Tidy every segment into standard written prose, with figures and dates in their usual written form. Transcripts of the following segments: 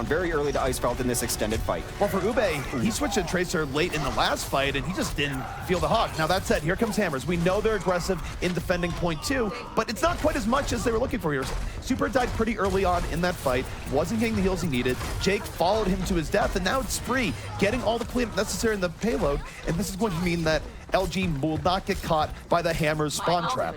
very early to Icefeld in this extended fight. Well, for Ube, he switched to Tracer late in the last fight, and he just didn't feel the hawk. Now, that said, here comes Hammers. We know they're aggressive in defending point 2, but it's not quite as much as they were looking for here. Super died pretty early on in that fight, wasn't getting the heals he needed. Jake followed him to his death, and now it's Spree getting all the cleanup necessary in the payload, and this is going to mean that LG will not get caught by the Hammers spawn trap.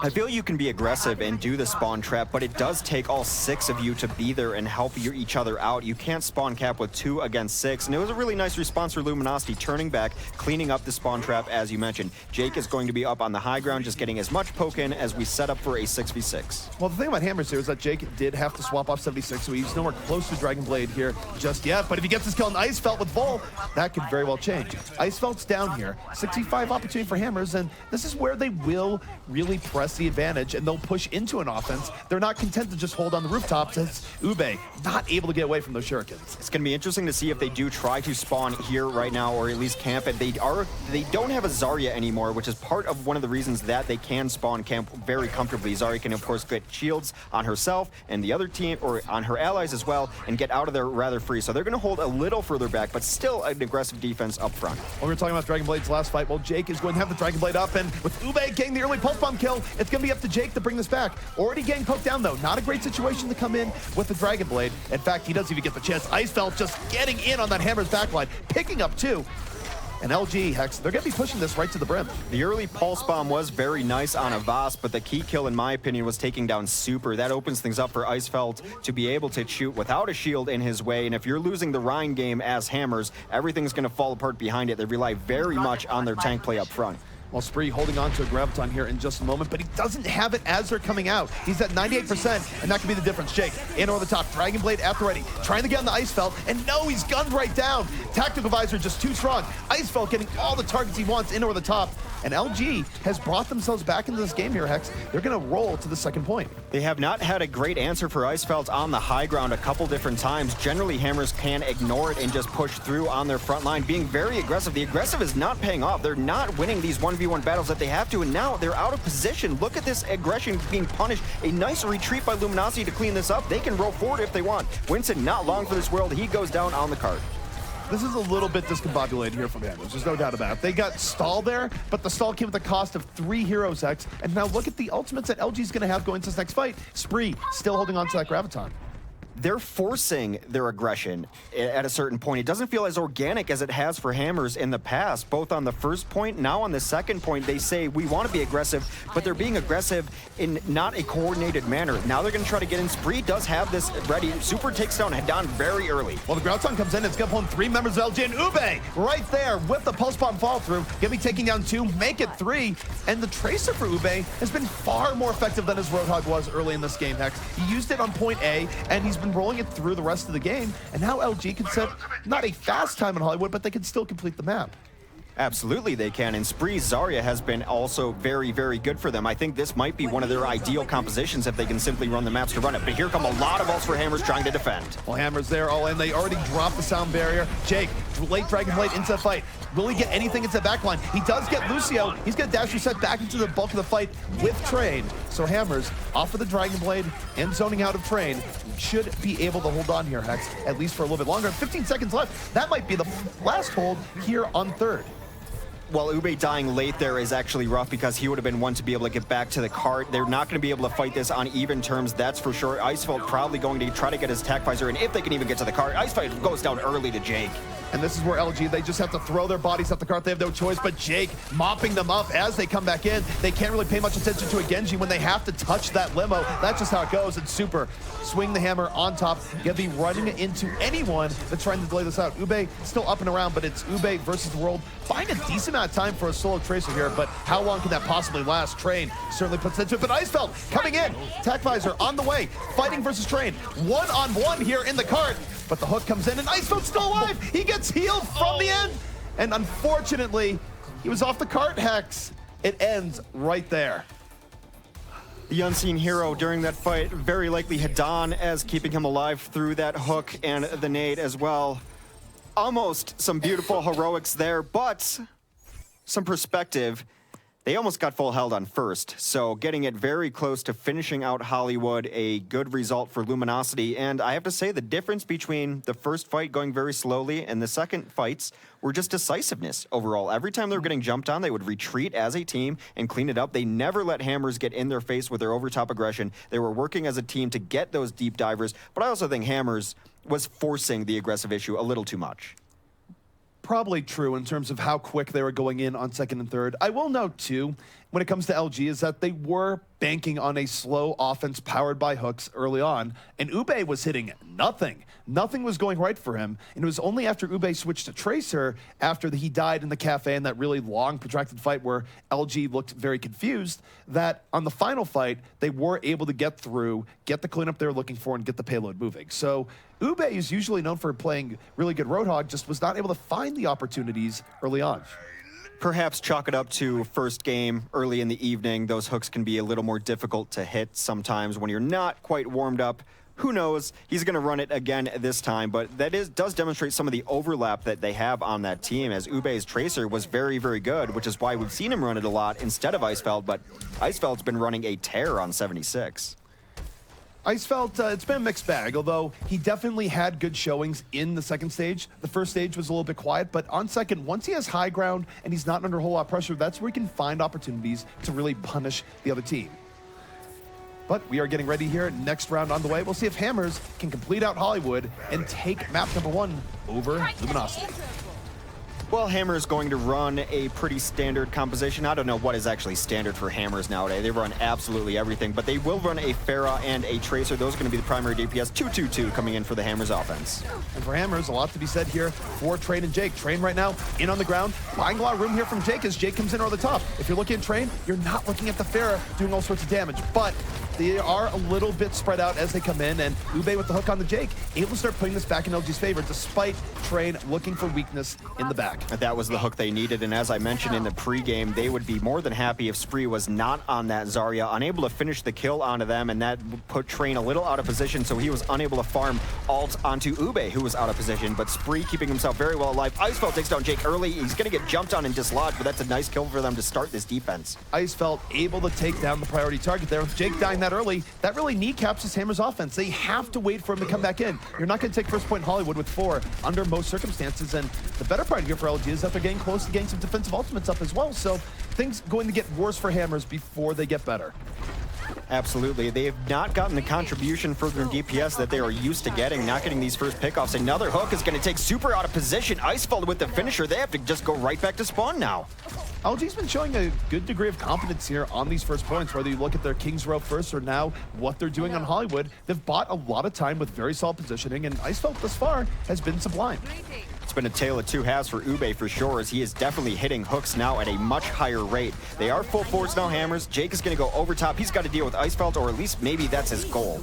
I feel you can be aggressive and do the spawn trap, but it does take all 6 of you to be there and help each other out. You can't spawn cap with 2 against 6, and it was a really nice response for Luminosity, turning back, cleaning up the spawn trap as you mentioned. Jake is going to be up on the high ground, just getting as much poke in as we set up for a 6v6. Well, the thing about Hammers here is that Jake did have to swap off 76, so he's nowhere close to Dragon Blade here just yet, but if he gets his kill on Icefeld with Vol, that could very well change. Icefeld's down here, 65 opportunity for Hammers, and this is where they will really press the advantage and they'll push into an offense. They're not content to just hold on the rooftops as Ube not able to get away from those shurikens. It's going to be interesting to see if they do try to spawn here right now or at least camp it. They don't have a Zarya anymore, which is part of one of the reasons that they can spawn camp very comfortably. Zarya can of course get shields on herself and the other team, or on her allies as well, and get out of there rather free. So they're going to hold a little further back, but still an aggressive defense up front. When we were talking about Dragon Blade's last fight, well, Jake is going to have the Dragon Blade up, and with Ube getting the early pulse bomb kill, it's going to be up to Jake to bring this back. Already getting poked down though, not a great situation to come in with the Dragon Blade. In fact, he doesn't even get the chance. Icefeld just getting in on that Hammer's backline, picking up 2. And LG, Hex, they're going to be pushing this right to the brim. The early pulse bomb was very nice on Avast, but the key kill, in my opinion, was taking down Super. That opens things up for Icefeld to be able to shoot without a shield in his way. And if you're losing the Rhine game as Hammers, everything's going to fall apart behind it. They rely very much on their tank play up front. Well, Spree holding on to a Graviton here in just a moment, but he doesn't have it as they're coming out. He's at 98%, and that could be the difference. Jake, in over the top, Dragon Blade at the ready, trying to get on the Icefeld, and no, he's gunned right down. Tactical Visor just too strong. Icefeld getting all the targets he wants in over the top, and LG has brought themselves back into this game here, Hex. They're going to roll to the second point. They have not had a great answer for Icefeld on the high ground a couple different times. Generally, Hammers can ignore it and just push through on their front line, being very aggressive. The aggressive is not paying off. They're not winning these 1v1 battles that they have to, and now they're out of position. Look at this aggression being punished. A nice retreat by Luminosity to clean this up. They can roll forward if they want. Winston, not long for this world. He goes down on the cart. This is a little bit discombobulated here from Hammers. There's no doubt about it. They got stall there, but the stall came at the cost of 3 heroes, Hex. And now look at the ultimates that LG's going to have going into this next fight. Spree still holding on to that Graviton. They're forcing their aggression at a certain point. It doesn't feel as organic as it has for Hammers in the past, both on the first point, now on the second point. They say we want to be aggressive, but they're being aggressive in not a coordinated manner. Now they're going to try to get in. Spree does have this ready. Super takes down Hedon very early. Well, the Graviton comes in. It's going to pull in 3 members of LG, and Ube right there with the pulse bomb fall through. Going to be taking down 2, make it 3. And the Tracer for Ube has been far more effective than his Roadhog was early in this game, Hex. He used it on point A, and he's been rolling it through the rest of the game, and now LG can set not a fast time in Hollywood, but they can still complete the map. Absolutely they can, and Spree's Zarya has been also very, very good for them. I think this might be one of their ideal compositions if they can simply run the maps to run it. But here come a lot of ults for Hammers trying to defend. Well, Hammers there all in. They already dropped the sound barrier. Jake, late Dragon Blade into the fight. Will he get anything into the backline? He does get Lucio. He's going to dash reset back into the bulk of the fight with Train. So Hammers, off of the Dragon Blade and zoning out of Train, should be able to hold on here, Hex, at least for a little bit longer. 15 seconds left. That might be the last hold here on third. Well, Ube dying late there is actually rough because he would have been one to be able to get back to the cart. They're not going to be able to fight this on even terms, that's for sure. Icefeld probably going to try to get his tac visor, and if they can even get to the cart, Icefeld goes down early to Jake. And this is where LG, they just have to throw their bodies at the cart. They have no choice, but Jake mopping them up as they come back in. They can't really pay much attention to a Genji when they have to touch that limo. That's just how it goes. And Super, swing the hammer on top. You'll be running into anyone that's trying to delay this out. Ube still up and around, but it's Ube versus the world. Buying a decent amount of time for a solo Tracer here, but how long can that possibly last? Train certainly puts into it, but Icefeld coming in. Tac visor on the way, fighting versus Train. One-on-one here in the cart. But the hook comes in, and Icefeld's still alive. He gets healed from the end. And unfortunately, he was off the cart, Hex. It ends right there. The unseen hero during that fight, very likely Hedon, as keeping him alive through that hook and the nade as well. Almost some beautiful heroics there, but some perspective. They almost got full held on first, so getting it very close to finishing out Hollywood, a good result for Luminosity. And I have to say, the difference between the first fight going very slowly and the second fights were just decisiveness overall. Every time they were getting jumped on, they would retreat as a team and clean it up. They never let Hammers get in their face with their overtop aggression. They were working as a team to get those deep divers, but I also think Hammers was forcing the aggressive issue a little too much. Probably true in terms of how quick they were going in on second and third. I will note, too, when it comes to LG, is that they were banking on a slow offense powered by hooks early on, and Ube was hitting nothing. Nothing was going right for him, and it was only after Ube switched to Tracer, after he died in the cafe in that really long, protracted fight where LG looked very confused, that on the final fight, they were able to get through, get the cleanup they were looking for, and get the payload moving. So Ube is usually known for playing really good Roadhog, just was not able to find the opportunities early on. Perhaps chalk it up to first game early in the evening. Those hooks can be a little more difficult to hit sometimes when you're not quite warmed up. Who knows? He's going to run it again this time, but that does demonstrate some of the overlap that they have on that team, as Ube's Tracer was very, very good, which is why we've seen him run it a lot instead of Icefeld, but Icefeld's been running a tear on 76. Icefeld, it's been a mixed bag, although he definitely had good showings in the second stage. The first stage was a little bit quiet, but on second, once he has high ground and he's not under a whole lot of pressure, that's where he can find opportunities to really punish the other team. But we are getting ready here. Next round on the way. We'll see if Hammers can complete out Hollywood and take map number 1 over Luminosity. Well, Hammer's going to run a pretty standard composition. I don't know what is actually standard for Hammers nowadays. They run absolutely everything, but they will run a Pharah and a Tracer. Those are going to be the primary DPS. 2-2-2 coming in for the Hammers offense. And for Hammers, a lot to be said here for Train and Jake. Train right now in on the ground, buying a lot of room here from Jake as Jake comes in over the top. If you're looking at Train, you're not looking at the Pharah doing all sorts of damage, but they are a little bit spread out as they come in, and Ube with the hook on the Jake, able to start putting this back in LG's favor despite Train looking for weakness in the back. That was the hook they needed, and as I mentioned in the pregame, they would be more than happy if Spree was not on that Zarya, unable to finish the kill onto them, and that put Train a little out of position, so he was unable to farm ult onto Ube, who was out of position, but Spree keeping himself very well alive. Icefeld takes down Jake early. He's going to get jumped on and dislodged, but that's a nice kill for them to start this defense. Icefeld able to take down the priority target there. With Jake dying that early, that really kneecaps this Hammers offense. They have to wait for him to come back in. You're not going to take first point in Hollywood with 4 under most circumstances, and the better part here for LG is that they're getting close to getting some defensive ultimates up as well, so things going to get worse for Hammers before they get better. Absolutely. They have not gotten the contribution for their DPS that they are used to getting, not getting these first pickoffs. Another hook is going to take Super out of position. Icefeld with the finisher. They have to just go right back to spawn now. LG's been showing a good degree of confidence here on these first points, whether you look at their Kings Row first or now what they're doing on Hollywood. They've bought a lot of time with very solid positioning, and Icefeld thus far has been sublime. It's been a tale of two halves for Ube for sure, as he is definitely hitting hooks now at a much higher rate. They are full force now, Hammers. Jake is going to go over top. He's got to deal with Icefeld, or at least maybe that's his goal.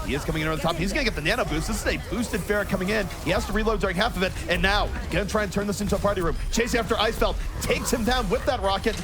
He is coming in over the top. He's going to get the nano boost. This is a boosted Pharah coming in. He has to reload during half of it, and now going to try and turn this into a party room. Chasing after Icefeld, takes him down with that rocket.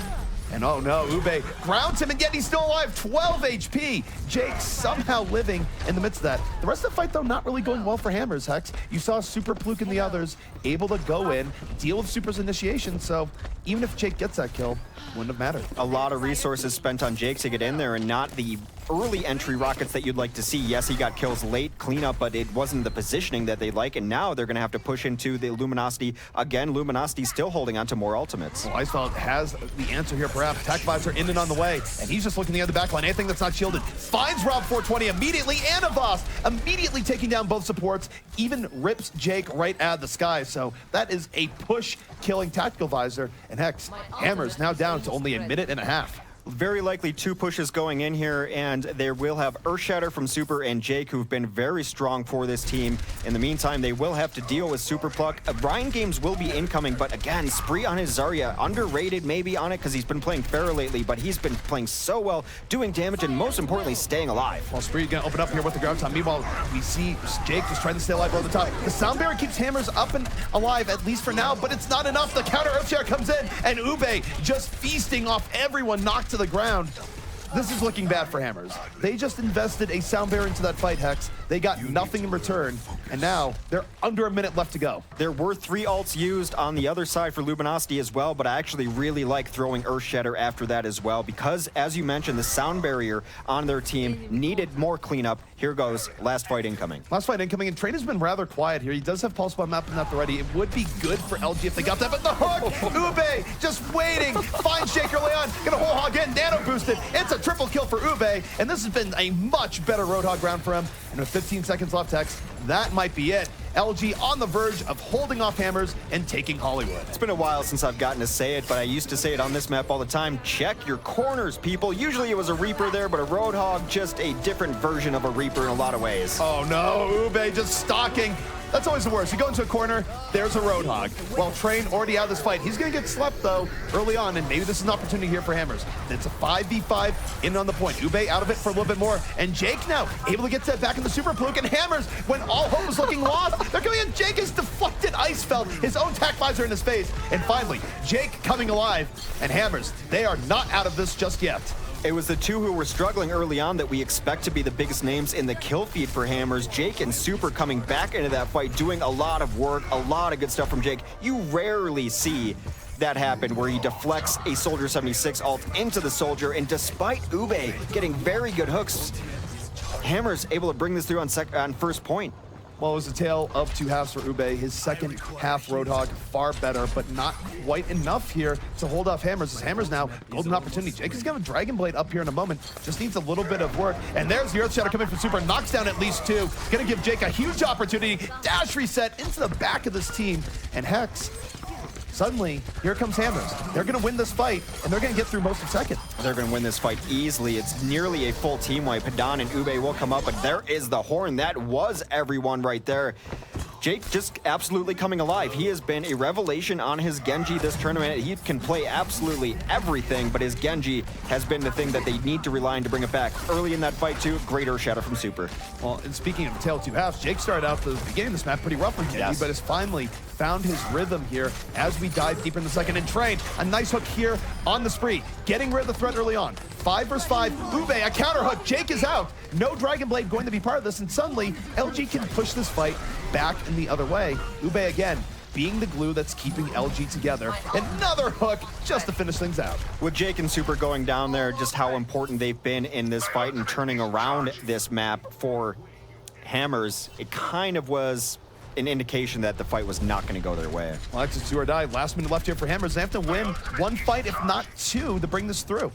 And oh no, Ube grounds him, and yet he's still alive. 12 HP. Jake somehow living in the midst of that. The rest of the fight, though, not really going well for Hammers, Hex. You saw Super Pluke and the others able to go in, deal with Super's initiation, so even if Jake gets that kill, wouldn't have mattered. A lot of resources spent on Jake to get in there, and not the early entry rockets that you'd like to see. Yes, he got kills late, cleanup, but it wasn't the positioning that they like, and now they're going to have to push into the Luminosity. Again, Luminosity still holding on to more ultimates. Well, Icefeld has the answer here, perhaps. Attack visor in and on the way, and he's just looking the other back line. Anything that's not shielded finds Rob 420 immediately, and Avast immediately taking down both supports, even rips Jake right out of the sky. So that is a push killing tactical visor, and Hex, Hammers now down to only a minute and a half. Very likely 2 pushes going in here, and they will have Earthshatter from Super and Jake, who've been very strong for this team. In the meantime, they will have to deal with Super Pluck. Ryan Games will be incoming, but again, Spree on his Zarya. Underrated maybe on it because he's been playing Pharah lately, but he's been playing so well, doing damage, and most importantly, staying alive. Well, Spree going to open up here with the ground time. Meanwhile, we see Jake just trying to stay alive over the top. The Sound Barrier keeps Hammers up and alive, at least for now, but it's not enough. The counter Earthshatter comes in, and Ube just feasting off everyone, knocked to the ground. This is looking bad for Hammers. They just invested a Sound Barrier into that fight, Hex. They got nothing in return, And now they're under a minute left to go. There were 3 ults used on the other side for Luminosity as well, but I actually really like throwing Earthshatter after that as well because, as you mentioned, the sound barrier on their team needed more cleanup. Here goes, last fight incoming. Last fight incoming, and Train has been rather quiet here. He does have Pulse Bomb mapping up already. It would be good for LG if they got that, but the hook! Ube just waiting, finds Shaker Leon, gonna whole hog in, nano boosted. It's a triple kill for Ube, and this has been a much better Roadhog round for him. And with 15 seconds left, Hex, that might be it. LG on the verge of holding off Hammers and taking Hollywood. It's been a while since I've gotten to say it, but I used to say it on this map all the time. Check your corners, people. Usually it was a Reaper there, but a Roadhog, just a different version of a Reaper in a lot of ways. Oh no, Ube just stalking. That's always the worst. You go into a corner, there's a Roadhog. Well, Train already out of this fight. He's going to get slept, though, early on, and maybe this is an opportunity here for Hammers. It's a 5v5 in on the point. Ube out of it for a little bit more, and Jake now able to get that back in the Super Fluke, and Hammers, when all hope was looking lost, they're coming in. Jake has deflected Ice Felt, his own tac visor in his face, and finally, Jake coming alive, and Hammers, they are not out of this just yet. It was the 2 who were struggling early on that we expect to be the biggest names in the kill feed for Hammers. Jake and Super coming back into that fight, doing a lot of work, a lot of good stuff from Jake. You rarely see that happen where he deflects a Soldier 76 ult into the Soldier, and despite Ube getting very good hooks, Hammers able to bring this through on first point. Well, it was a tale of 2 halves for Ube. His second half Roadhog far better, but not quite enough here to hold off Hammers. As Hammers now, golden opportunity. Jake is going to Dragon Blade up here in a moment. Just needs a little bit of work. And there's the Earthshatter coming from Super. Knocks down at least 2. Going to give Jake a huge opportunity. Dash reset into the back of this team. And Hex, suddenly, here comes Hammers. They're going to win this fight, and they're going to get through most of second. They're going to win this fight easily. It's nearly a full team wipe. Hadan and Ube will come up, but there is the horn. That was everyone right there. Jake just absolutely coming alive. He has been a revelation on his Genji this tournament. He can play absolutely everything, but his Genji has been the thing that they need to rely on to bring it back. Early in that fight, too, great Earthshatter from Super. Well, and speaking of Tale of 2 halves, Jake started out the beginning of this map pretty rough with Genji, but has finally found his rhythm here as we dive deeper in the second. And Train, a nice hook here on the spree, getting rid of the threat early on. 5 versus 5, Ube, a counter hook, Jake is out. No Dragon Blade going to be part of this, and suddenly LG can push this fight back in the other way. Ube again, being the glue that's keeping LG together. Another hook just to finish things out. With Jake and Super going down there, just how important they've been in this fight and turning around this map for Hammers, it kind of was an indication that the fight was not going to go their way. Well, it's do or die. Last minute left here for Hammers. They have to win 1 fight, if not 2, to bring this through.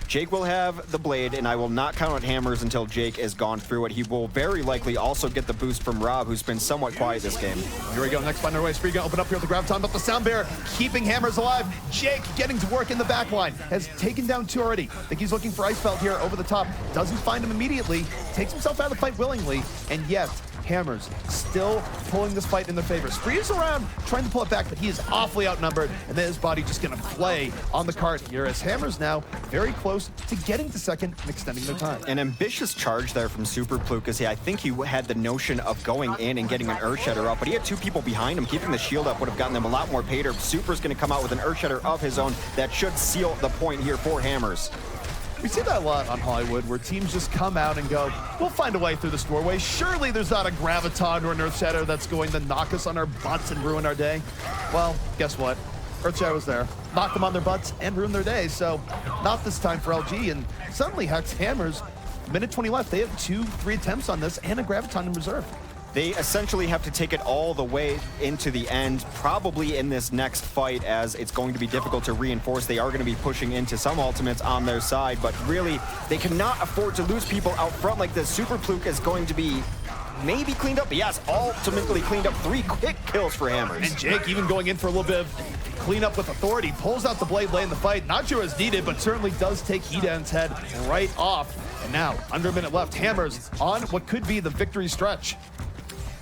Jake will have the blade, and I will not count on Hammers until Jake is gone through it. He will very likely also get the boost from Rob, who's been somewhat quiet this game. Here we go, next fight underway. Spree gonna open up here with the Graviton, but the Sound Bear keeping Hammers alive. Jake getting to work in the back line, has taken down 2 already. I think he's looking for Ice Felt here over the top. Doesn't find him immediately, takes himself out of the fight willingly, and yet Hammers still pulling this fight in their favor. Spree is around, trying to pull it back, but he is awfully outnumbered, and then his body just gonna play on the cart here as Hammers now very close to getting to second and extending their time. An ambitious charge there from Super Plukas. I think he had the notion of going in and getting an Earthshatter up, but he had 2 people behind him. Keeping the shield up would have gotten them a lot more payter. Super's gonna come out with an Earthshatter of his own that should seal the point here for Hammers. We see that a lot on Hollywood, where teams just come out and go, we'll find a way through this doorway. Surely there's not a Graviton or an Earthshatter that's going to knock us on our butts and ruin our day. Well, guess what? Earthshatter was there, knocked them on their butts and ruined their day, so not this time for LG. And suddenly Hex Hammers, minute 20 left, they have 2-3 attempts on this and a Graviton in reserve. They essentially have to take it all the way into the end, probably in this next fight, as it's going to be difficult to reinforce. They are going to be pushing into some ultimates on their side, but really, they cannot afford to lose people out front like this. Super Fluke is going to be maybe cleaned up, but yes, ultimately cleaned up. 3 quick kills for Hammers. And Jake even going in for a little bit of cleanup with authority, pulls out the blade late in the fight. Not sure it's needed, but certainly does take Hedan's head right off. And now, under a minute left, Hammers on what could be the victory stretch.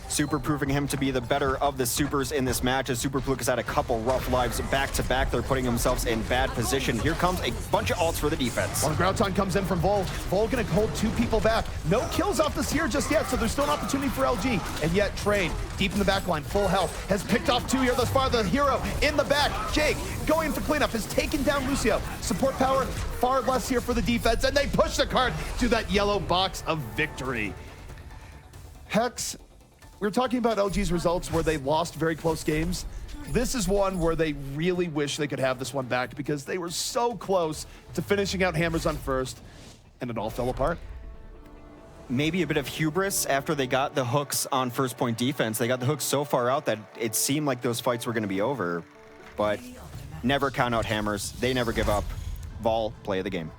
Super proving him to be the better of the supers in this match, as Super Fluke has had a couple rough lives back-to-back. They're putting themselves in bad position. Here comes a bunch of ults for the defense. Well, the Graviton comes in from Vol. Vol gonna hold 2 people back. No kills off this here just yet, so there's still an opportunity for LG. And yet, Train, deep in the back line, full health, has picked off 2 here thus far. The hero in the back, Jake, going for cleanup, has taken down Lucio. Support power, far less here for the defense, and they push the card to that yellow box of victory. Hex, we were talking about LG's results where they lost very close games. This is one where they really wish they could have this one back because they were so close to finishing out Hammers on first, and it all fell apart. Maybe a bit of hubris after they got the hooks on first point defense. They got the hooks so far out that it seemed like those fights were going to be over. But never count out Hammers. They never give up. Vol, play of the game.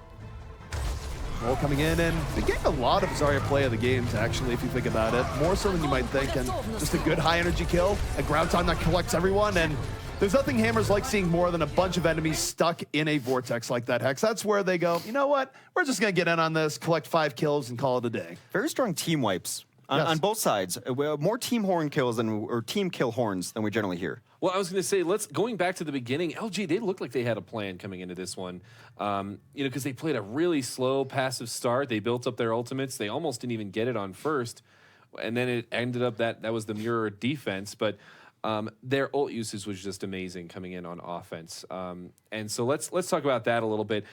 Vol coming in, and they gave a lot of Zarya play of the games, actually, if you think about it. More so than you might think, and just a good high-energy kill, a ground time that collects everyone, and there's nothing Hammers like seeing more than a bunch of enemies stuck in a vortex like that, Hex. That's where they go, you know what? We're just going to get in on this, collect 5 kills, and call it a day. Very strong team wipes on both sides. More team horn kills or team kill horns than we generally hear. Well, I was going to say, going back to the beginning, LG, they looked like they had a plan coming into this one. Because they played a really slow, passive start. They built up their ultimates. They almost didn't even get it on first. And then it ended up that was the mirror defense. But their ult usage was just amazing coming in on offense. And so let's talk about that a little bit.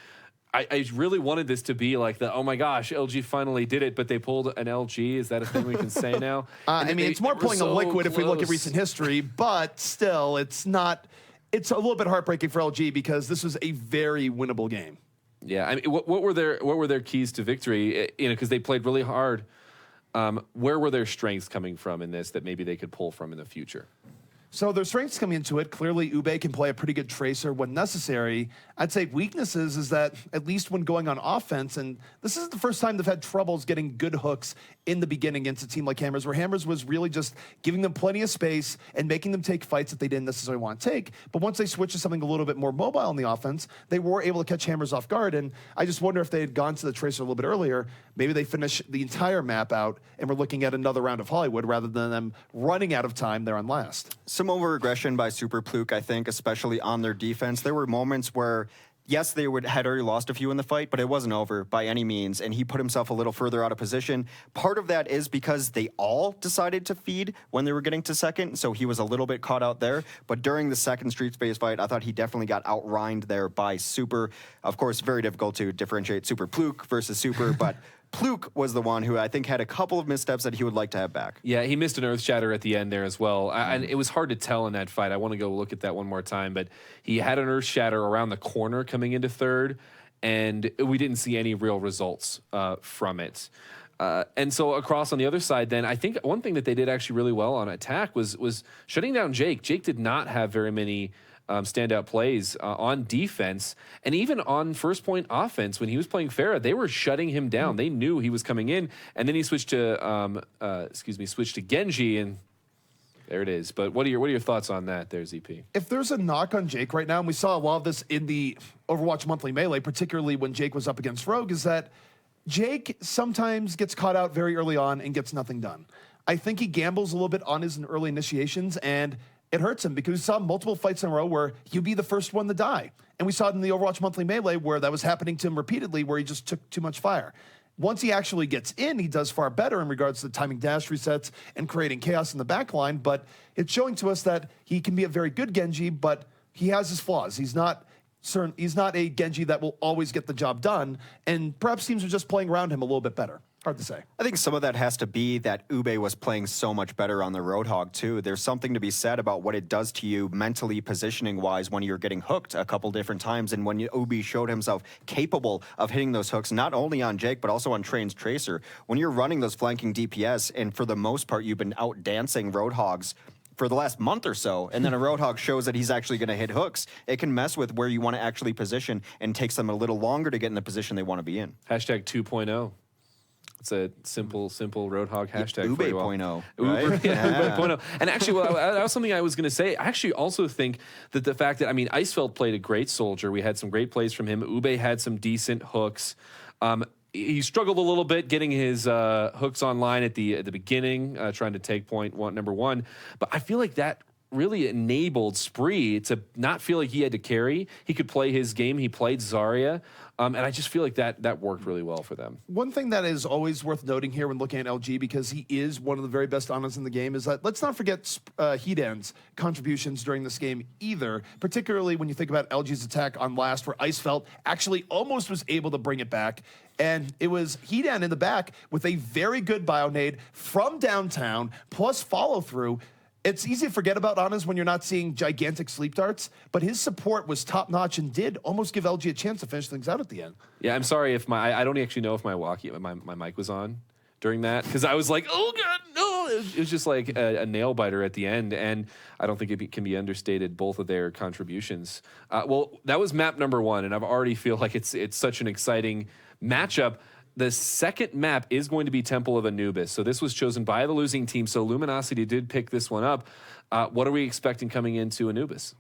I really wanted this to be like oh my gosh, LG finally did it, but they pulled an LG. Is that a thing we can say now? I mean, it's more pulling a liquid if we look at recent history, but still, it's not. It's a little bit heartbreaking for LG because this was a very winnable game. Yeah, I mean, what were their keys to victory? Because they played really hard. Where were their strengths coming from in this that maybe they could pull from in the future? So their strengths coming into it, clearly Ube can play a pretty good tracer when necessary. I'd say weaknesses is that at least when going on offense, and this is the first time they've had troubles getting good hooks in the beginning against a team like Hammers, where Hammers was really just giving them plenty of space and making them take fights that they didn't necessarily want to take. But once they switched to something a little bit more mobile on the offense, they were able to catch Hammers off guard. And I just wonder if they had gone to the tracer a little bit earlier, maybe they finish the entire map out and we're looking at another round of Hollywood rather than them running out of time there on last. Some over-aggression by Super Pluke, I think, especially on their defense. There were moments where, yes, they had already lost a few in the fight, but it wasn't over by any means, and he put himself a little further out of position. Part of that is because they all decided to feed when they were getting to second, so he was a little bit caught out there. But during the second Street Space fight, I thought he definitely got outrhined there by Super. Of course, very difficult to differentiate Super Pluke versus Super, but Pluke was the one who I think had a couple of missteps that he would like to have back. Yeah, he missed an Earth Shatter at the end there as well. And it was hard to tell in that fight. I want to go look at that one more time. But he had an Earth Shatter around the corner coming into third, and we didn't see any real results from it. And so across on the other side, then, I think one thing that they did actually really well on attack was shutting down Jake. Jake did not have very many standout plays on defense, and even on first point offense when he was playing Pharah, they were shutting him down. They knew he was coming in, and then he switched to switched to Genji, and there it is. But what are your thoughts on that there, ZP? If there's a knock on Jake right now, and we saw a lot of this in the Overwatch monthly melee, particularly when Jake was up against Rogue, is that Jake sometimes gets caught out very early on and gets nothing done. I think he gambles a little bit on his early initiations, and it hurts him because we saw multiple fights in a row where he'd be the first one to die. And we saw it in the Overwatch monthly melee where that was happening to him repeatedly, where he just took too much fire. Once he actually gets in, he does far better in regards to timing dash resets and creating chaos in the back line. But it's showing to us that he can be a very good Genji, but he has his flaws. He's not a Genji that will always get the job done. And perhaps teams are just playing around him a little bit better. Hard to say. I think some of that has to be that Ube was playing so much better on the Roadhog, too. There's something to be said about what it does to you mentally, positioning-wise, when you're getting hooked a couple different times, and when Ube showed himself capable of hitting those hooks, not only on Jake, but also on Train's Tracer. When you're running those flanking DPS, and for the most part, you've been out-dancing Roadhogs for the last month or so, and then a Roadhog shows that he's actually going to hit hooks, it can mess with where you want to actually position and takes them a little longer to get in the position they want to be in. Hashtag 2.0. It's a simple Roadhog hashtag. Ube for you all. 0.0. Uber, Right? yeah. Ube 0.0. And actually, that was something I was going to say. I actually also think that the fact that, I mean, Icefeld played a great soldier. We had some great plays from him. Ube had some decent hooks. He struggled a little bit getting his hooks online at the beginning, trying to take point number one. But I feel like that really enabled Spree to not feel like he had to carry. He could play his game. He played Zarya. And I just feel like that worked really well for them. One thing that is always worth noting here when looking at LG, because he is one of the very best Anas in the game, is that let's not forget Hedan's contributions during this game either, particularly when you think about LG's attack on last, where Icefelt actually almost was able to bring it back. And it was Hedan in the back with a very good bio-nade from downtown, plus follow-through. It's easy to forget about Anas when you're not seeing gigantic sleep darts, but his support was top-notch and did almost give LG a chance to finish things out at the end. Yeah, I'm sorry if I don't actually know if my mic was on during that, because I was like, oh god, no! It was just like a nail biter at the end, and I don't think it can be understated, both of their contributions. Well, that was map number 1, and I already feel like it's such an exciting matchup. The second map is going to be Temple of Anubis. So this was chosen by the losing team. So Luminosity did pick this one up. What are we expecting coming into Anubis?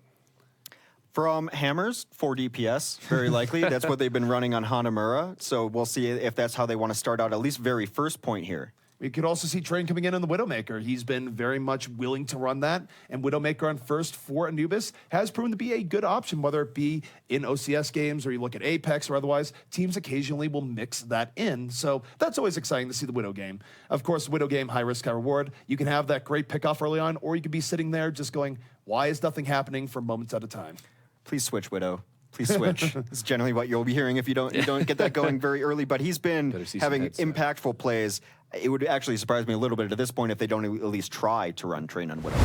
From Hammers, 4 DPS, very likely. That's what they've been running on Hanamura. So we'll see if that's how they want to start out, at least very first point here. We could also see Train coming in on the Widowmaker. He's been very much willing to run that, and Widowmaker on first for Anubis has proven to be a good option, whether it be in OCS games or you look at Apex or otherwise. Teams occasionally will mix that in, so that's always exciting to see the Widow game. Of course, Widow game, high risk, high reward. You can have that great pickoff early on, or you could be sitting there just going, why is nothing happening for moments at a time? Please switch, Widow. Please switch. It's generally what you'll be hearing if you don't get that going very early. But he's been having impactful plays. It would actually surprise me a little bit at this point if they don't at least try to run Train on Widow.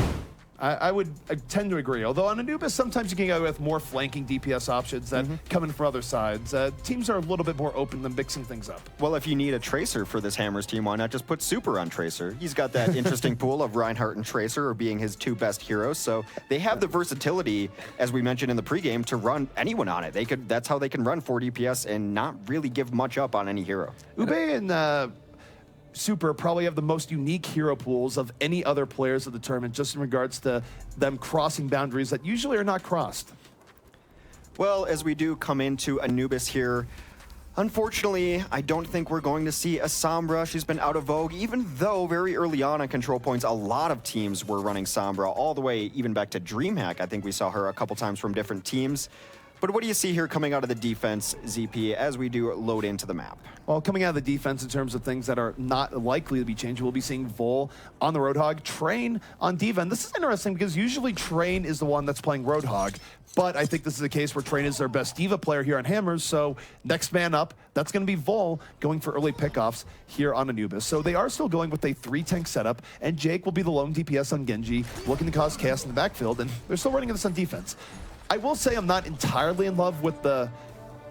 I tend to agree. Although on Anubis, sometimes you can go with more flanking DPS options that come in from other sides. Teams are a little bit more open than mixing things up. Well, if you need a Tracer for this Hammers team, why not just put Super on Tracer? He's got that interesting pool of Reinhardt and Tracer being his 2 best heroes. So they have the versatility, as we mentioned in the pregame, to run anyone on it. That's how they can run 4 DPS and not really give much up on any hero. Ube and Super probably have the most unique hero pools of any other players of the tournament, just in regards to them crossing boundaries that usually are not crossed. Well, as we do come into Anubis here, unfortunately, I don't think we're going to see a Sombra. She's been out of vogue, even though very early on control points, a lot of teams were running Sombra, all the way even back to DreamHack. I think we saw her a couple times from different teams. But what do you see here coming out of the defense, ZP, as we do load into the map? Well, coming out of the defense in terms of things that are not likely to be changed, we'll be seeing Vol on the Roadhog, Train on D.Va. And this is interesting because usually Train is the one that's playing Roadhog. But I think this is a case where Train is their best D.Va player here on Hammers. So next man up, that's going to be Vol going for early pickoffs here on Anubis. So they are still going with a 3-tank setup. And Jake will be the lone DPS on Genji, looking to cause chaos in the backfield. And they're still running this on defense. I will say I'm not entirely in love with the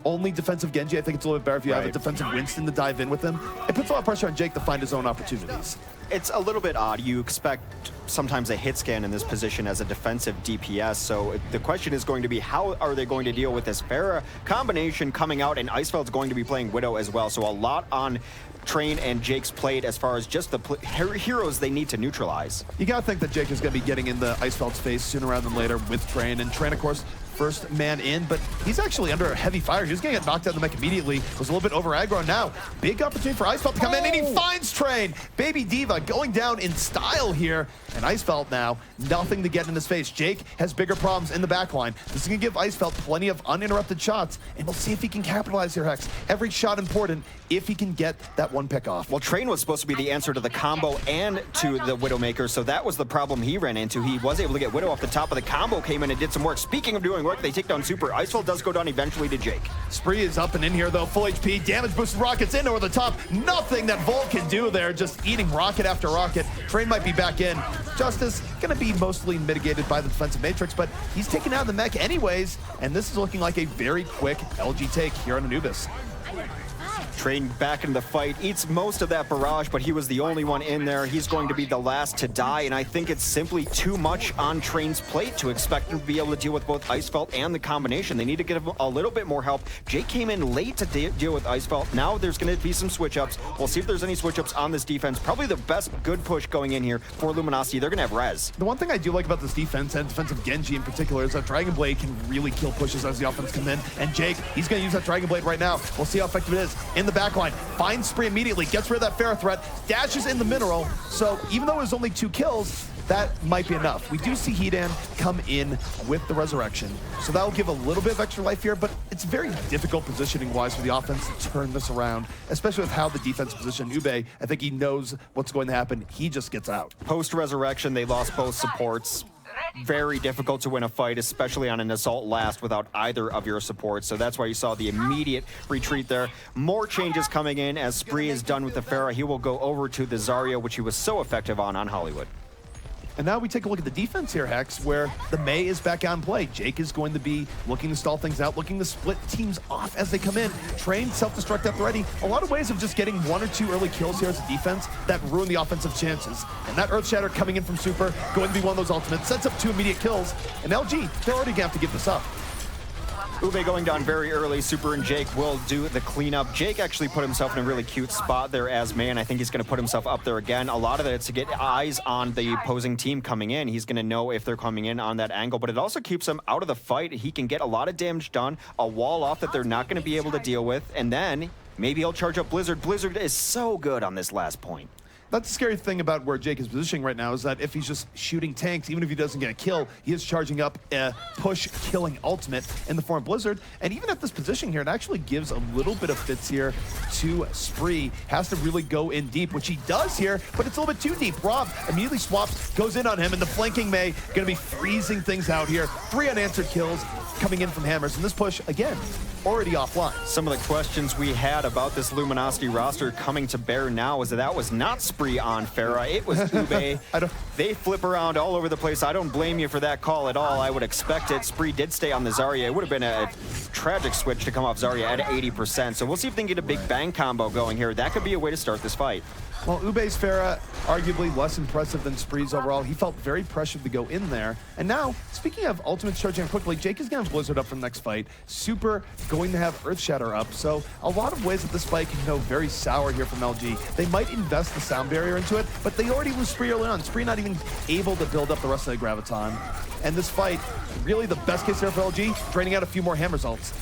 only defensive Genji. I think it's a little bit better if you have a defensive Winston to dive in with him. It puts a lot of pressure on Jake to find his own opportunities. It's a little bit odd. You expect sometimes a hit scan in this position as a defensive DPS. So the question is going to be, how are they going to deal with this Pharah combination coming out? And Icefeld's going to be playing Widow as well. So a lot on Train and Jake's plate as far as just the heroes they need to neutralize. You got to think that Jake is going to be getting in the Icefeld's face sooner rather than later with Train. And Train, of course, first man in, but he's actually under heavy fire. He was going to get knocked out of the mech immediately. Was a little bit over aggro now. Big opportunity for Icefelt to come in, and he finds Train. Baby D.Va going down in style here. And Icefelt now, nothing to get in his face. Jake has bigger problems in the backline. This is going to give Icefelt plenty of uninterrupted shots, and we'll see if he can capitalize here, Hex. Every shot important if he can get that one pick off. Well, Train was supposed to be the answer to the combo and to the Widowmaker, so that was the problem he ran into. He was able to get Widow off the top of the combo, came in and did some work. Speaking of doing work, they take down Super. Icefeld does go down eventually to Jake. Spree is up and in here, though. Full HP, damage boosted rockets in over the top. Nothing that Volt can do there, just eating rocket after rocket. Train might be back in. Justice going to be mostly mitigated by the defensive matrix, but he's taken out the mech anyways, and this is looking like a very quick LG take here on Anubis. Train back in the fight, eats most of that barrage, but he was the only one in there. He's going to be the last to die, and I think it's simply too much on Train's plate to expect him to be able to deal with both Icefelt and the combination. They need to give him a little bit more help. Jake came in late to deal with Icefelt. Now there's going to be some switch-ups. We'll see if there's any switch-ups on this defense. Probably the best good push going in here for Luminosity. They're going to have res. The one thing I do like about this defense, and defensive Genji in particular, is that Dragon Blade can really kill pushes as the offense come in. And Jake, he's going to use that Dragon Blade right now. We'll see how effective it is. In the backline, finds Spree immediately, gets rid of that Pharah threat, dashes in the mineral. So even though it was only 2 kills, that might be enough. We do see Hedan come in with the Resurrection, so that will give a little bit of extra life here, but it's very difficult positioning-wise for the offense to turn this around, especially with how the defense positioned Ube. I think he knows what's going to happen. He just gets out. Post-Resurrection, they lost both supports. Very difficult to win a fight, especially on an assault last without either of your supports. So that's why you saw the immediate retreat there. More changes coming in as Spree is done with the Pharah. He will go over to the Zarya, which he was so effective on Hollywood. And now we take a look at the defense here, Hex, where the Mei is back on play. Jake is going to be looking to stall things out, looking to split teams off as they come in. Train, self-destruct at the ready. A lot of ways of just getting 1 or 2 early kills here as a defense that ruin the offensive chances. And that Earth Shatter coming in from Super, going to be one of those ultimates, sets up 2 immediate kills. And LG, they're already going to have to give this up. Ube going down very early. Super and Jake will do the cleanup. Jake actually put himself in a really cute spot there as man. I think he's going to put himself up there again. A lot of it's to get eyes on the opposing team coming in. He's going to know if they're coming in on that angle, but it also keeps him out of the fight. He can get a lot of damage done, a wall off that they're not going to be able to deal with, and then maybe he'll charge up Blizzard. Blizzard is so good on this last point. That's the scary thing about where Jake is positioning right now, is that if he's just shooting tanks, even if he doesn't get a kill, he is charging up a push-killing ultimate in the form of Blizzard. And even at this position here, it actually gives a little bit of fits here to Spree. Has to really go in deep, which he does here, but it's a little bit too deep. Rob immediately swaps, goes in on him, and the flanking Mei going to be freezing things out here. 3 unanswered kills coming in from Hammers, and this push, again, already offline. Some of the questions we had about this Luminosity roster coming to bear now is that was not Spree on Pharah, it was Ube. They flip around all over the place. I don't blame you for that call at all. I would expect it. Spree did stay on the Zarya. It would have been a tragic switch to come off Zarya at 80%. So we'll see if they can get a big bang combo going here. That could be a way to start this fight. Well, Ube's Pharah, arguably less impressive than Spree's overall. He felt very pressured to go in there. And now, speaking of ultimates charging quickly, Jake is going to have Blizzard up for the next fight. Super going to have Earth Shatter up. So a lot of ways that this fight can go very sour here from LG. They might invest the sound barrier into it, but they already lose Spree early on. Spree not even able to build up the rest of the Graviton. And this fight, really the best case scenario for LG, draining out a few more Hammers ults.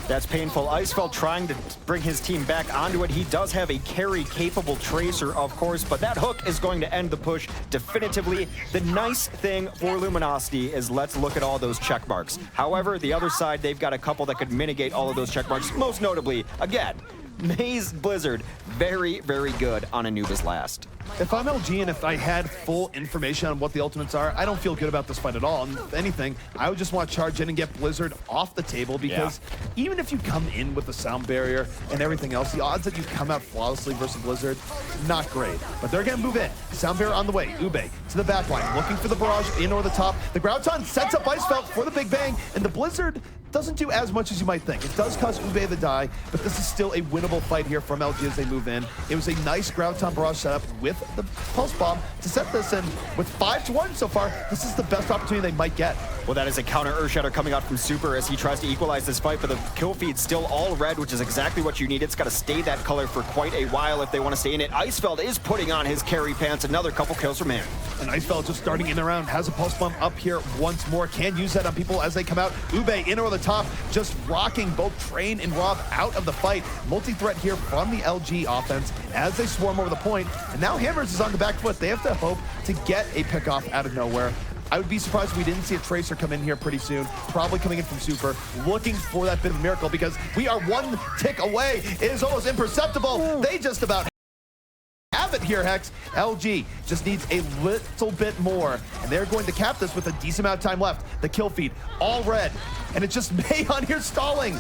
That's painful. Icefeld trying to bring his team back onto it. He does have a carry-capable Tracer, of course, but that hook is going to end the push definitively. The nice thing for Luminosity is let's look at all those check marks. However, the other side, they've got a couple that could mitigate all of those check marks. Most notably, again, Mei's Blizzard, very, very good on Anubis last. If I'm LG and if I had full information on what the ultimates are, I don't feel good about this fight at all. And if anything, I would just want to charge in and get Blizzard off the table, because even if you come in with the sound barrier and everything else, the odds that you come out flawlessly versus Blizzard, not great. But they're going to move in. Sound barrier on the way. Ube to the back line, looking for the barrage in or the top. The Graviton sets up Icefeld for the big bang, and the Blizzard doesn't do as much as you might think. It does cost Ube the die, but this is still a winnable fight here from LG as they move in. It was a nice Graviton barrage setup with the Pulse Bomb to set this in. With 5-1 so far, this is the best opportunity they might get. Well, that is a counter Earthshatter coming out from Super as he tries to equalize this fight, but the kill feed's still all red, which is exactly what you need. It's got to stay that color for quite a while if they want to stay in it. Icefeld is putting on his carry pants. Another couple kills from him. And Icefeld just starting in the round, has a Pulse Bomb up here once more. Can use that on people as they come out. Ube in over the top, just rocking both Train and Rob out of the fight. Multi-threat here from the LG offense as they swarm over the point. And now Hammers is on the back foot. They have to hope to get a pickoff out of nowhere. I would be surprised if we didn't see a Tracer come in here pretty soon, probably coming in from Super, looking for that bit of a miracle, because we are 1 tick away. It is almost imperceptible. They just about have it here, Hex. LG just needs a little bit more, and they're going to cap this with a decent amount of time left. The kill feed, all red, and it's just Mei on here stalling.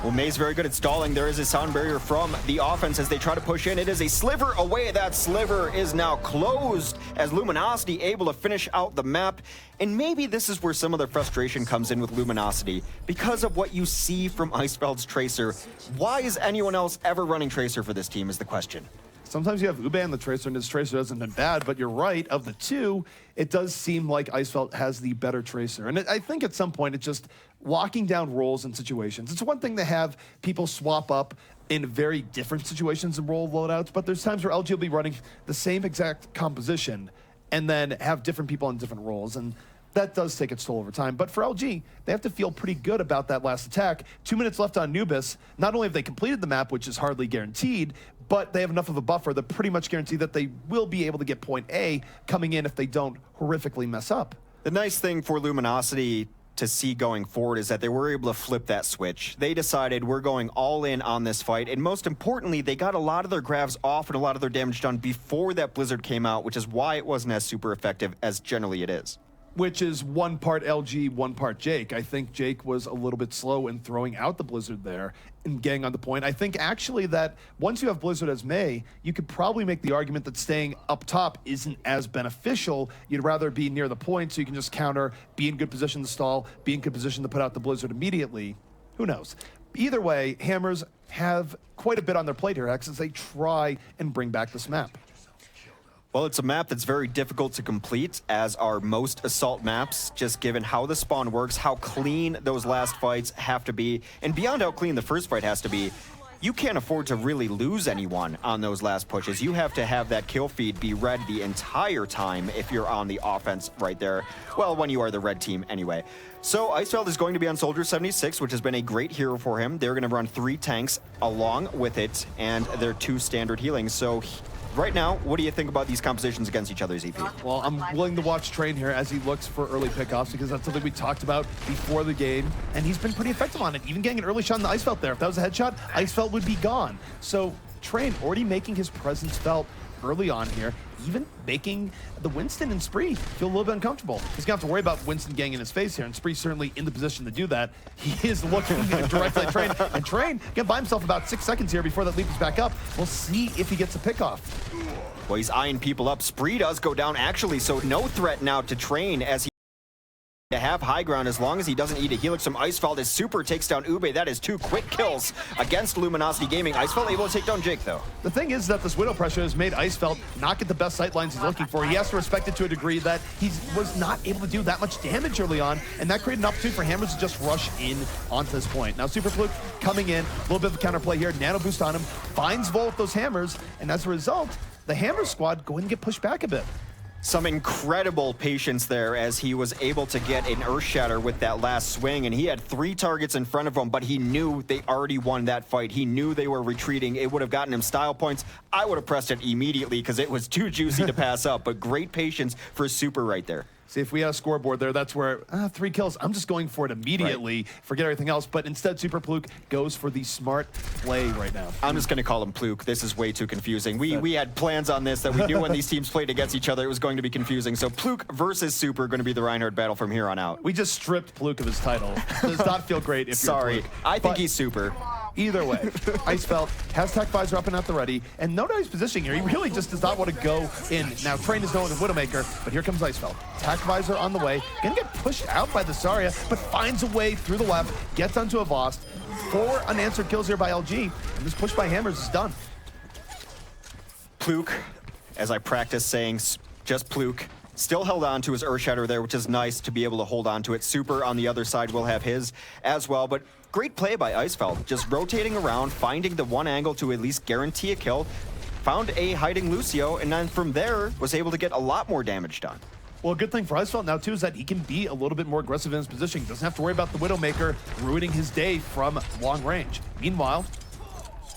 Well, Mei's very good at stalling. There is a sound barrier from the offense as they try to push in. It is a sliver away. That sliver is now closed as Luminosity able to finish out the map. And maybe this is where some of the frustration comes in with Luminosity. Because of what you see from Icefeld's Tracer, why is anyone else ever running Tracer for this team is the question. Sometimes you have Ube and the Tracer, and his Tracer hasn't been bad, but you're right, of the two, it does seem like Icefeld has the better Tracer. And I think at some point, it's just locking down roles and situations. It's one thing to have people swap up in very different situations and role loadouts, but there's times where LG will be running the same exact composition and then have different people in different roles. And that does take its toll over time. But for LG, they have to feel pretty good about that last attack. 2 minutes left on Anubis. Not only have they completed the map, which is hardly guaranteed, but they have enough of a buffer that pretty much guarantee that they will be able to get point A coming in if they don't horrifically mess up. The nice thing for Luminosity to see going forward is that they were able to flip that switch. They decided we're going all in on this fight, and most importantly, they got a lot of their grabs off and a lot of their damage done before that Blizzard came out, which is why it wasn't as super effective as generally it is. Which is one part LG, one part Jake. I think Jake was a little bit slow in throwing out the Blizzard there and getting on the point. I think actually that once you have Blizzard as Mei, you could probably make the argument that staying up top isn't as beneficial. You'd rather be near the point so you can just counter, be in good position to stall, be in good position to put out the Blizzard immediately. Who knows? Either way, Hammers have quite a bit on their plate here, Hex, as they try and bring back this map. Well, it's a map that's very difficult to complete, as are most Assault maps, just given how the spawn works, how clean those last fights have to be, and beyond how clean the first fight has to be, you can't afford to really lose anyone on those last pushes. You have to have that kill feed be red the entire time if you're on the offense right there. Well, when you are the red team anyway. So Icefeld is going to be on Soldier 76, which has been a great hero for him. They're going to run 3 tanks along with it, and their 2 standard healings. So right now, what do you think about these compositions against each other, ZP? Well, I'm willing to watch Train here as he looks for early pickoffs, because that's something we talked about before the game, and he's been pretty effective on it, even getting an early shot in the Icefeld there. If that was a headshot, Icefeld would be gone. So Train already making his presence felt early on here, even making the Winston and Spree feel a little bit uncomfortable. He's gonna have to worry about Winston getting in his face here, and Spree's certainly in the position to do that. He is looking directly at Train, and Train can buy himself about 6 seconds here before that leap is back up. We'll see if he gets a pickoff. Well, he's eyeing people up. Spree does go down, actually, so no threat now to Train as he to have high ground as long as he doesn't eat a helix from Icefeld. As Super takes down Ube. That is 2 quick kills against Luminosity Gaming. Icefeld able to take down Jake, though. The thing is that this Widow pressure has made Icefeld not get the best sight lines he's looking for. He has to respect it to a degree that he was not able to do that much damage early on, and that created an opportunity for Hammers to just rush in onto this point. Now Super Fluke coming in, a little bit of a counterplay here, nano boost on him, finds Vol with those hammers, and as a result, the Hammer squad going to get pushed back a bit. Some incredible patience there as he was able to get an Earth Shatter with that last swing, and he had 3 targets in front of him, but he knew they already won that fight. He knew they were retreating. It would have gotten him style points. I would have pressed it immediately because it was too juicy to pass up, but great patience for Super right there. See, if we had a scoreboard there, that's where 3 kills. I'm just going for it immediately, forget everything else. But instead, Super Pluke goes for the smart play right now. I'm just going to call him Pluke. This is way too confusing. We had plans on this that we knew when these teams played against each other, it was going to be confusing. So Pluke versus Super going to be the Reinhardt battle from here on out. We just stripped Pluke of his title. Does not feel great if you're Pluke. I think he's Super. Either way, Icefeld has Tech Visor up and at the ready, and note how he's positioning here. He really just does not want to go in. Now, Train is known as Widowmaker, but here comes Icefeld. Tech Visor on the way, gonna get pushed out by the Zarya, but finds a way through the left, gets onto a Vost. 4 unanswered kills here by LG, and this push by Hammers is done. Pluke, as I practice saying just Pluke, still held on to his Earth Shatter there, which is nice to be able to hold on to it. Super on the other side will have his as well, but great play by Icefeld, just rotating around, finding the one angle to at least guarantee a kill, found a hiding Lucio, and then from there was able to get a lot more damage done. Well, a good thing for Icefeld now, too, is that he can be a little bit more aggressive in his position. He doesn't have to worry about the Widowmaker ruining his day from long range. Meanwhile,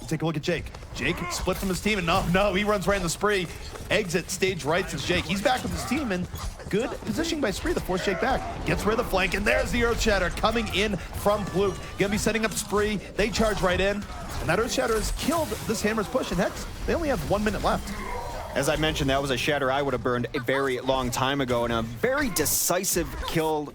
take a look at Jake. Jake split from his team, and no, he runs right in the Spree. Exit stage right to Jake. He's back with his team, and good positioning by Spree to force Jake back. Gets rid of the flank, and there's the Earth Shatter coming in from Pluke. Gonna be setting up Spree. They charge right in, and that Earth Shatter has killed this Hammer's push, and Hex, they only have 1 minute left. As I mentioned, that was a Shatter I would have burned a very long time ago, and a very decisive kill,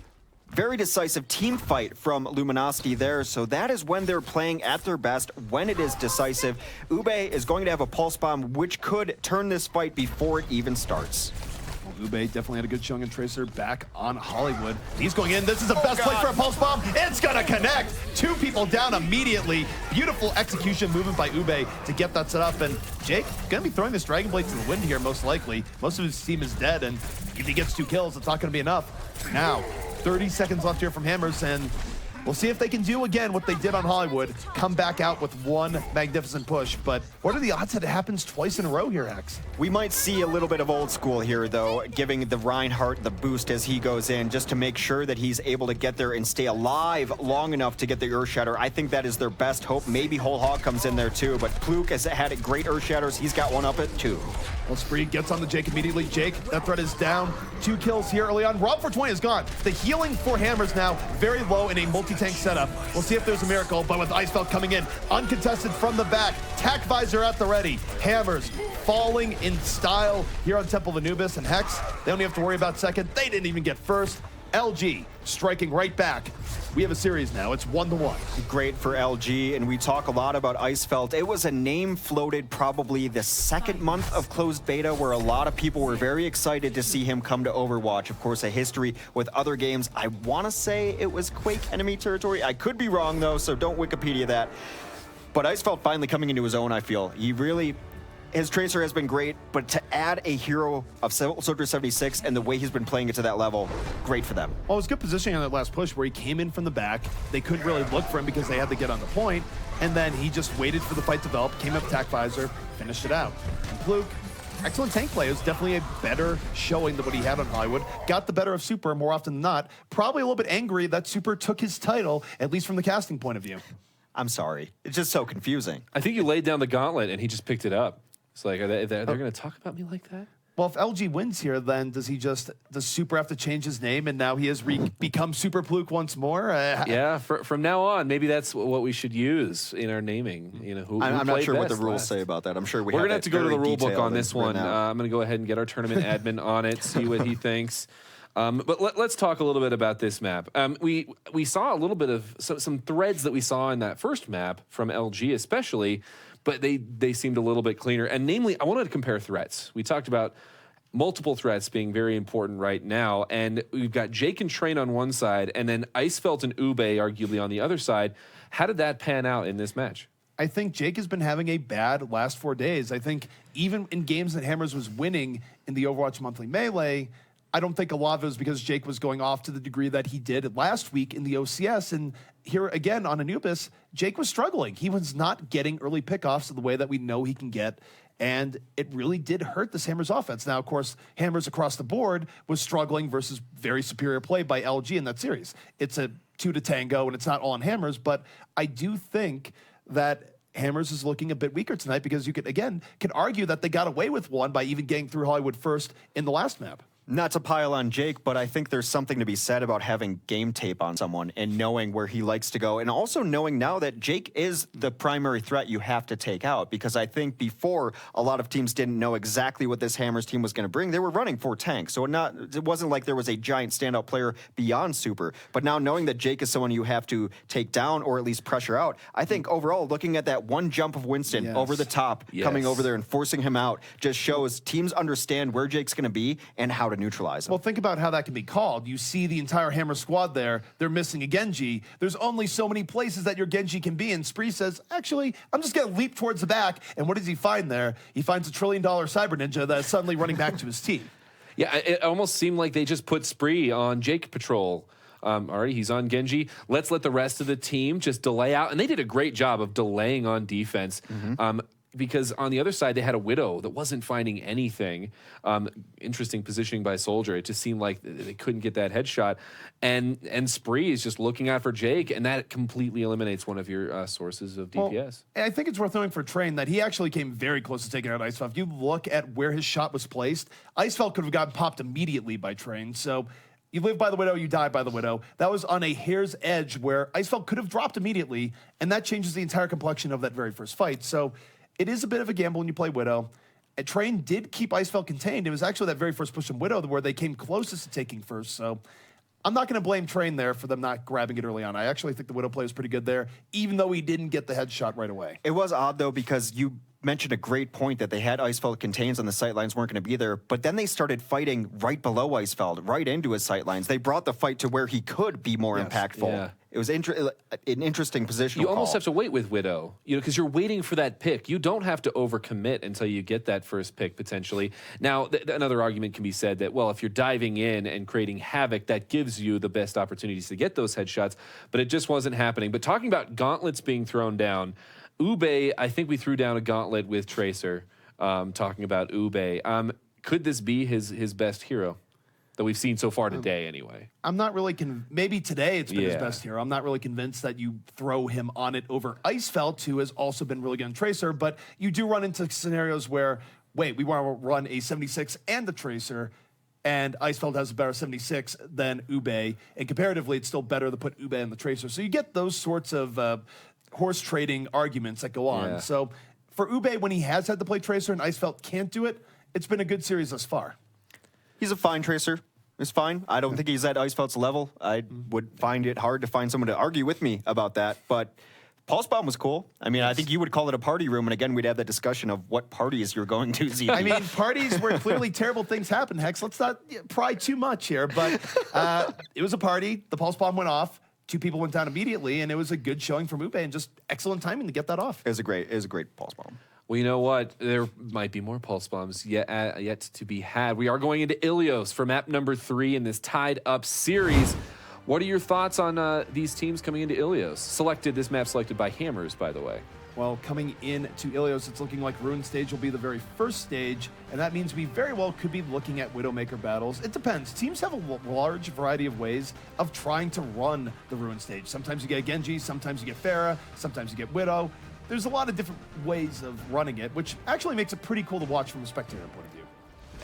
very decisive team fight from Luminosity there. So that is when they're playing at their best, when it is decisive. Ube is going to have a Pulse Bomb, which could turn this fight before it even starts. Ube definitely had a good showing in Tracer back on Hollywood. He's going in. This is the best play for a Pulse Bomb. It's going to connect. 2 people down immediately. Beautiful execution movement by Ube to get that set up. And Jake going to be throwing this Dragon Blade to the wind here, most likely. Most of his team is dead, and if he gets 2 kills, it's not going to be enough. Now, 30 seconds left here from Hammers, and We'll see if they can do again what they did on Hollywood, come back out with one magnificent push. But what are the odds that it happens twice in a row here, Hex? We might see a little bit of old school here, though, giving the Reinhardt the boost as he goes in, just to make sure that he's able to get there and stay alive long enough to get the Earth Shatter. I think that is their best hope. Maybe Whole Hog comes in there too, but Pluke has had great Earth Shatters. He's got one up at 2. Well, Spree gets on the Jake immediately. Jake, that threat is down. 2 kills here early on. Rob for 20 is gone. The healing for Hammers now very low in a multi-tank setup. We'll see if there's a miracle, but with Icefeld coming in, uncontested from the back, tack visor at the ready. Hammers falling in style here on Temple of Anubis, and Hex, they don't even have to worry about second. They didn't even get first. LG striking right back. We have a series now. It's 1-1. Great for LG, and we talk a lot about Icefeld. It was a name floated probably the second month of closed beta where a lot of people were very excited to see him come to Overwatch. Of course, a history with other games. I want to say it was Quake enemy territory. I could be wrong, though, so don't Wikipedia that. But Icefeld finally coming into his own, I feel. He really... His Tracer has been great, but to add a hero of Soldier 76 and the way he's been playing it to that level, great for them. Well, it was good positioning on that last push where he came in from the back. They couldn't really look for him because they had to get on the point, and then he just waited for the fight to develop, came up attack visor, finished it out. And Pluke, excellent tank play. It was definitely a better showing than what he had on Hollywood. Got the better of Super more often than not. Probably a little bit angry that Super took his title, at least from the casting point of view. I'm sorry. It's just so confusing. I think you laid down the gauntlet and he just picked it up. It's like, they're going to talk about me like that? Well, if LG wins here, then does Super have to change his name and now he has become Super Pluke once more? Yeah, from now on, maybe that's what we should use in our naming. You know, who I'm not sure what the rules last. say about that. I'm sure we're going to have to go to the rule book on this one. Right I'm going to go ahead and get our tournament admin on it, see what he thinks. But let's talk a little bit about this map. We saw a little bit of some threads that we saw in that first map from LG especially, but they seemed a little bit cleaner. And namely, I wanted to compare threats. We talked about multiple threats being very important right now, and we've got Jake and Train on one side, and then Icefeld and Ube arguably on the other side. How did that pan out in this match? I think Jake has been having a bad last 4 days. I think even in games that Hammers was winning in the Overwatch Monthly Melee, I don't think a lot of it was because Jake was going off to the degree that he did last week in the OCS. And here again on Anubis, Jake was struggling. He was not getting early pickoffs the way that we know he can get. And it really did hurt this Hammers offense. Now, of course, Hammers across the board was struggling versus very superior play by LG in that series. It's a 2 to tango, and it's not all on Hammers. But I do think that Hammers is looking a bit weaker tonight because you can argue that they got away with one by even getting through Hollywood first in the last map. Not to pile on Jake, but I think there's something to be said about having game tape on someone and knowing where he likes to go, and also knowing now that Jake is the primary threat you have to take out, because I think before a lot of teams didn't know exactly what this Hammers team was going to bring. They were running 4 tanks, so it wasn't like there was a giant standout player beyond Super. But now knowing that Jake is someone you have to take down or at least pressure out, I think overall looking at that one jump of Winston over the top, coming over there and forcing him out, just shows teams understand where Jake's going to be and how to neutralize him. Well, think about how that can be called. You see the entire Hammer squad there. They're missing a Genji. There's only so many places that your Genji can be. And Spree says, actually, I'm just going to leap towards the back. And what does he find there? He finds a $1 trillion cyber ninja that is suddenly running back to his team. Yeah, it almost seemed like they just put Spree on Jake Patrol. All right, he's on Genji. Let's let the rest of the team just delay out. And they did a great job of delaying on defense. Because on the other side, they had a Widow that wasn't finding anything. Interesting positioning by Soldier. It just seemed like they couldn't get that headshot. And Spree is just looking out for Jake, and that completely eliminates one of your sources of DPS. Well, I think it's worth knowing for Train that he actually came very close to taking out Icefeld. If you look at where his shot was placed, Icefeld could have gotten popped immediately by Train. So you live by the Widow, you die by the Widow. That was on a hair's edge where Icefeld could have dropped immediately, and that changes the entire complexion of that very first fight. So it is a bit of a gamble when you play Widow. And Train did keep Icefeld contained. It was actually that very first push from Widow where they came closest to taking first. So I'm not going to blame Train there for them not grabbing it early on. I actually think the Widow play was pretty good there, even though he didn't get the headshot right away. It was odd, though, because you mentioned a great point that they had Icefeld contains and the sightlines weren't going to be there, but then they started fighting right below Icefeld, right into his sightlines. They brought the fight to where he could be more impactful. Yeah. was an interesting position. You almost have to wait with Widow, because you're waiting for that pick. You don't have to overcommit until you get that first pick, potentially. Now, another argument can be said that, well, if you're diving in and creating havoc, that gives you the best opportunities to get those headshots, but it just wasn't happening. But talking about gauntlets being thrown down, Ube, I think we threw down a gauntlet with Tracer, talking about Ube. Could this be his best hero that we've seen so far today, anyway? I'm not really maybe today it's been his best hero. I'm not really convinced that you throw him on it over Icefelt, who has also been really good on Tracer, but you do run into scenarios where, wait, we want to run a 76 and the Tracer, and Icefelt has a better 76 than Ube, and comparatively, it's still better to put Ube in the Tracer. So you get those sorts of horse trading arguments that go on. Yeah. So for Ube, when he has had to play Tracer and Icefelt can't do it, it's been a good series thus far. He's a fine Tracer. It's fine. I don't think he's at Icefelt's level. I would find it hard to find someone to argue with me about that. But Pulse Bomb was cool. I mean, I think you would call it a party room. And again, we'd have that discussion of what parties you're going to, ZP. I mean, parties where clearly terrible things happen, Hex. Let's not pry too much here. But it was a party. The Pulse Bomb went off. 2 people went down immediately. And it was a good showing from Ube and just excellent timing to get that off. It was a great Pulse Bomb. Well, you know what? There might be more Pulse Bombs yet to be had. We are going into Ilios for map number 3 in this tied-up series. What are your thoughts on these teams coming into Ilios? This map selected by Hammers, by the way. Well, coming into Ilios, it's looking like Ruin Stage will be the very first stage, and that means we very well could be looking at Widowmaker battles. It depends. Teams have a large variety of ways of trying to run the Ruin Stage. Sometimes you get Genji, sometimes you get Pharah, sometimes you get Widow. There's a lot of different ways of running it, which actually makes it pretty cool to watch from a spectator point of view.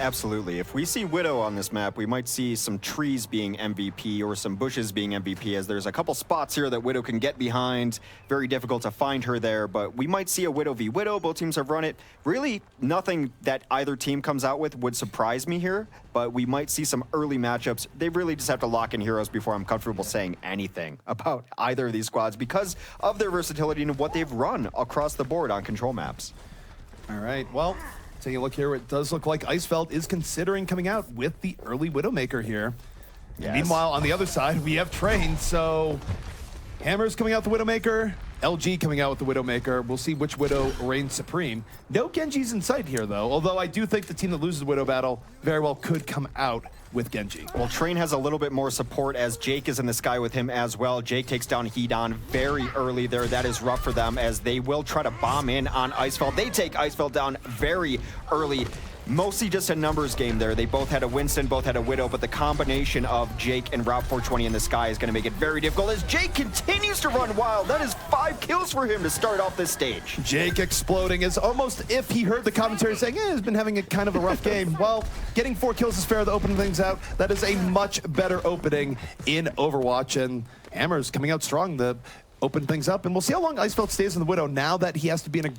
Absolutely. If we see Widow on this map, we might see some trees being MVP or some bushes being MVP, as there's a couple spots here that Widow can get behind. Very difficult to find her there, but we might see a Widow v Widow. Both teams have run it. Really, nothing that either team comes out with would surprise me here, but we might see some early matchups. They really just have to lock in heroes before I'm comfortable saying anything about either of these squads because of their versatility and what they've run across the board on control maps. All right, well, taking a look here, it does look like Icefelt is considering coming out with the early Widowmaker here. Yes. Meanwhile, on the other side, we have Train, so Hammer's coming out the Widowmaker, LG coming out with the Widowmaker. We'll see which Widow reigns supreme. No Genji's in sight here, though, although I do think the team that loses the Widow battle very well could come out with Genji. Well, Train has a little bit more support as Jake is in the sky with him as well. Jake takes down Hedon very early there. That is rough for them as they will try to bomb in on Icefelt. They take Icefelt down very early. Mostly just a numbers game there. They both had a Winston, both had a Widow, but the combination of Jake and Route 420 in the sky is going to make it very difficult as Jake continues to run wild. That is 5 kills for him to start off this stage. Jake exploding is almost if he heard the commentary saying, he's been having a kind of a rough game. Well, getting 4 kills is fair to open things out. That is a much better opening in Overwatch, and Hammer's coming out strong to open things up. And we'll see how long Icefelt stays in the Widow now that he has to be in a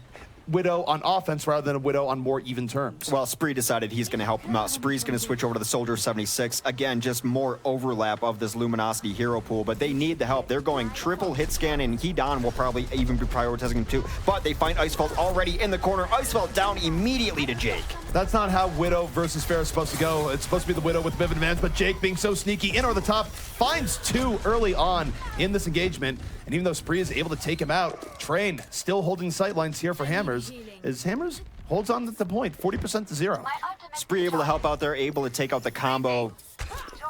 Widow on offense rather than a Widow on more even terms. Well, Spree decided he's going to help him out. Spree's going to switch over to the Soldier 76. Again, just more overlap of this Luminosity hero pool, but they need the help. They're going triple hit scan, and Hedon will probably even be prioritizing him too. But they find Icefelt already in the corner. Icefelt down immediately to Jake. That's not how Widow versus Pharah is supposed to go. It's supposed to be the Widow with a bit of advantage, but Jake being so sneaky in over the top finds 2 early on in this engagement. And even though Spree is able to take him out, Train still holding sightlines here for Hammers, as Hammers holds on at the point, 40% to 0. Spree able to help out there, able to take out the combo.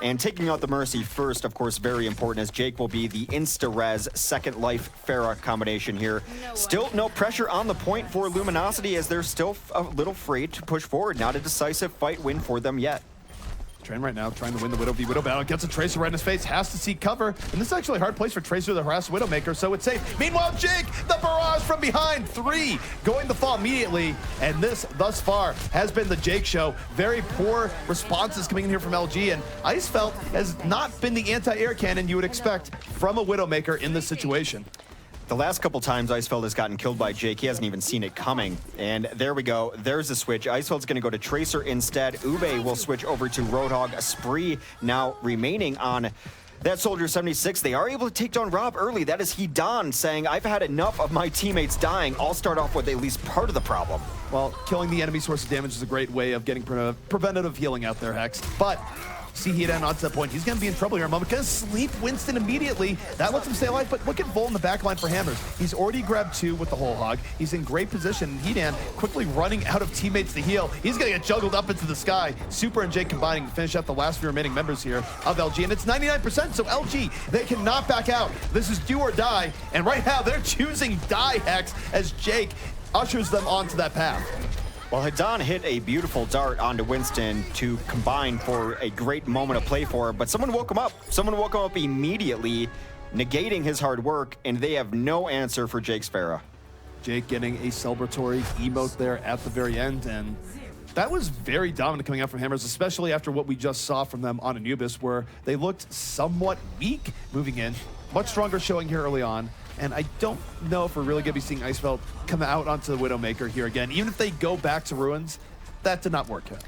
And taking out the Mercy first, of course, very important, as Jake will be the insta-res second life Pharah combination here. Still no pressure on the point for Luminosity as they're still a little afraid to push forward. Not a decisive fight win for them yet. Train right now trying to win the Widow v Widow battle. Gets a Tracer right in his face, has to seek cover. And this is actually a hard place for Tracer to harass Widowmaker, so it's safe. Meanwhile, Jake, the barrage from behind. 3 going to fall immediately. And this, thus far, has been the Jake show. Very poor responses coming in here from LG. And Icefelt has not been the anti-air cannon you would expect from a Widowmaker in this situation. The last couple times Icefeld has gotten killed by Jake, he hasn't even seen it coming. And there we go. There's the switch. Icefeld's going to go to Tracer instead. Ube will switch over to Roadhog. Spree now remaining on that Soldier 76. They are able to take down Rob early. That is Hedon saying, I've had enough of my teammates dying. I'll start off with at least part of the problem. Well, killing the enemy source of damage is a great way of getting preventative healing out there, Hex. But see Hiden onto that point. He's going to be in trouble here in a moment. Going to sleep Winston immediately. That lets him stay alive, but look at Vol in the back line for Hammers. He's already grabbed 2 with the whole hog. He's in great position, and Hiden quickly running out of teammates to heal. He's going to get juggled up into the sky. Super and Jake combining to finish out the last few remaining members here of LG, and it's 99%, so LG, they cannot back out. This is do or die, and right now they're choosing die Hex as Jake ushers them onto that path. Well, Hiden hit a beautiful dart onto Winston to combine for a great moment of play for him, but someone woke him up. Someone woke him up immediately, negating his hard work, and they have no answer for Jake's Pharah. Jake getting a celebratory emote there at the very end, and that was very dominant coming out from Hammers, especially after what we just saw from them on Anubis, where they looked somewhat weak moving in. Much stronger showing here early on. And I don't know if we're really going to be seeing Icefeld come out onto the Widowmaker here again. Even if they go back to Ruins, that did not work out.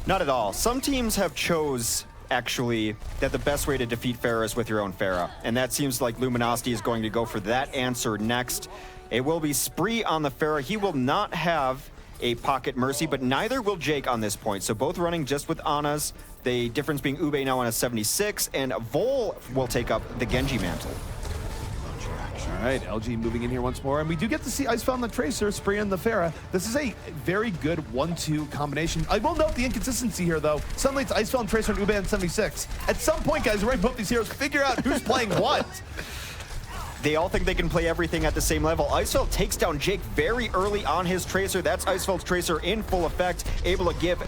Not at all. Some teams have chose, actually, that the best way to defeat Pharah is with your own Pharah. And that seems like Luminosity is going to go for that answer next. It will be Spree on the Pharah. He will not have a Pocket Mercy, but neither will Jake on this point. So both running just with Ana's. The difference being Ube now on a 76, and Vol will take up the Genji mantle. All right, LG moving in here once more, and we do get to see Icefeld and the Tracer, Spree and the Pharah. This is a very good 1-2 combination. I will note the inconsistency here, though. Suddenly it's Icefeld and Tracer and Ube on 76. At some point, guys, we're going to both these heroes figure out who's playing what. They all think they can play everything at the same level. Icefeld takes down Jake very early on his Tracer. That's Icefeld's Tracer in full effect, able to give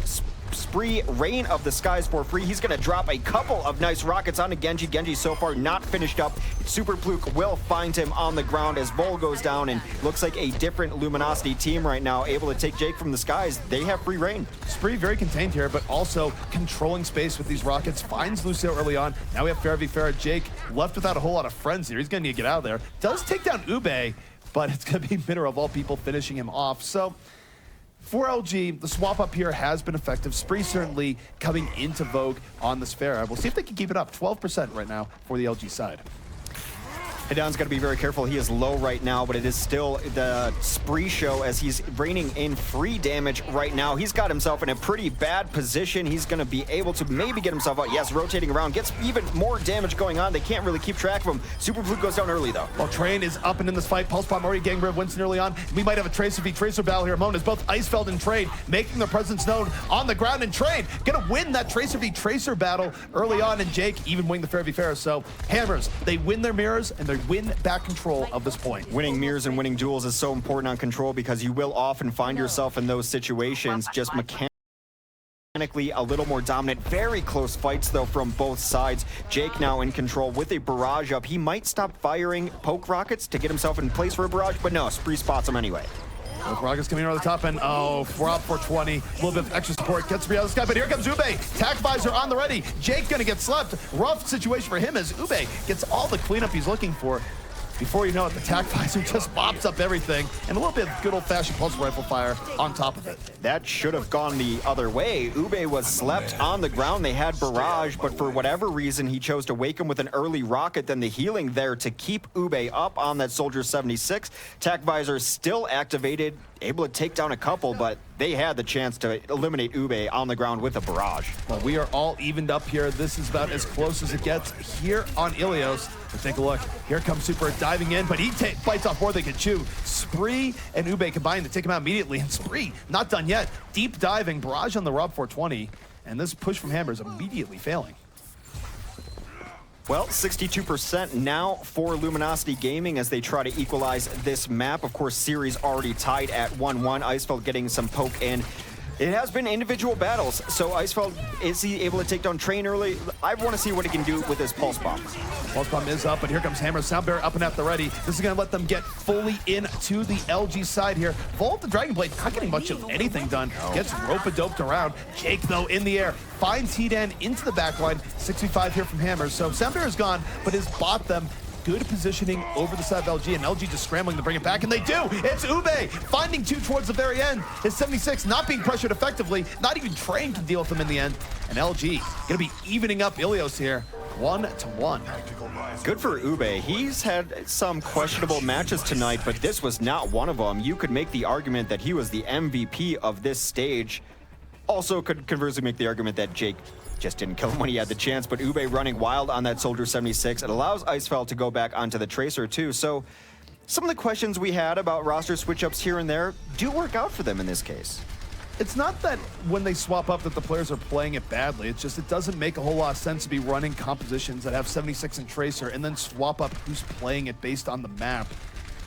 Spree Reign of the Skies for free. He's going to drop a couple of nice rockets onto Genji. Genji so far not finished up. Super Fluke will find him on the ground as Vol goes down, and looks like a different Luminosity team right now, able to take Jake from the skies. They have free reign. Spree very contained here, but also controlling space with these rockets. Finds Lucio early on. Now we have Pharah v Pharah. Jake left without a whole lot of friends here. He's going to need to get out of there. Does take down Ube, but it's going to be Minor of all people finishing him off. So for LG, the swap up here has been effective. Spree certainly coming into vogue on this Pharah. We'll see if they can keep it up. 12% right now for the LG side. Hiden's got to be very careful. He is low right now, but it is still the Spree show as he's raining in free damage right now. He's got himself in a pretty bad position. He's going to be able to maybe get himself out. Yes, rotating around, gets even more damage going on. They can't really keep track of him. Super Fluke goes down early, though. Well, Train is up and in this fight. Pulse Bomb already getting rid of Winston early on. We might have a Tracer v Tracer battle here. As both Icefeld and Train making their presence known on the ground, and Train gonna win that Tracer v Tracer battle early on, and Jake even winning the Pharah v Pharah. So Hammers, they win their mirrors and they win back control of this point. Winning mirrors and winning duels is so important on control because you will often find yourself in those situations just mechanically a little more dominant. Very close fights though from both sides. Jake now in control with a barrage up. He might stop firing poke rockets to get himself in place for a barrage, but no, Spree spots him anyway. Both rockets coming over the top, and oh, we're up for 20. A little bit of extra support gets Spree out of the sky, but here comes Ube. Tac Visor on the ready. Jake gonna get slept. Rough situation for him as Ube gets all the cleanup he's looking for. Before you know it, the Tac Visor just mops up everything, and a little bit of good old-fashioned pulse rifle fire on top of it. That should have gone the other way. Ube was slept on the ground. They had barrage, but for whatever reason, he chose to wake him with an early rocket. Then the healing there to keep Ube up on that Soldier 76. Tac Visor still activated, able to take down a couple, but they had the chance to eliminate Ube on the ground with a barrage. Well, we are all evened up here. This is about as close as it gets here on Ilios. But take a look. Here comes Super diving in, but he bites off more than he can chew. Spree and Ube combine to take him out immediately, and Spree not done yet. Deep diving, barrage on the Rob 420, and this push from Hammer is immediately failing. Well, 62% now for Luminosity Gaming as they try to equalize this map. Of course, series already tied at 1-1. Icefeld getting some poke in. It has been individual battles, so Icefeld, is he able to take down Train early? I want to see what he can do with his Pulse Bomb. Pulse Bomb is up, but here comes Hammer. Soundbearer up and at the ready. This is going to let them get fully into the LG side here. Volt the Dragon Blade not getting much of anything done. Gets rope-a-doped around. Jake, though, in the air. Finds Hedan into the backline. 6v5 here from Hammer. So Soundbearer is gone, but has bought them good positioning over the side of LG, and LG just scrambling to bring it back, and they do! It's Ube finding two towards the very end. His 76 not being pressured effectively. Not even Train can deal with him in the end. And LG gonna be evening up Ilios here, 1-1. Good for Ube. He's had some questionable matches tonight, but this was not one of them. You could make the argument that he was the MVP of this stage. Also could conversely make the argument that Jake Just didn't kill him when he had the chance, but Ube running wild on that Soldier 76. It allows Icefeld to go back onto the Tracer too. So some of the questions we had about roster switch-ups here and there do work out for them in this case. It's not that when they swap up that the players are playing it badly. It's just it doesn't make a whole lot of sense to be running compositions that have 76 and Tracer and then swap up who's playing it based on the map.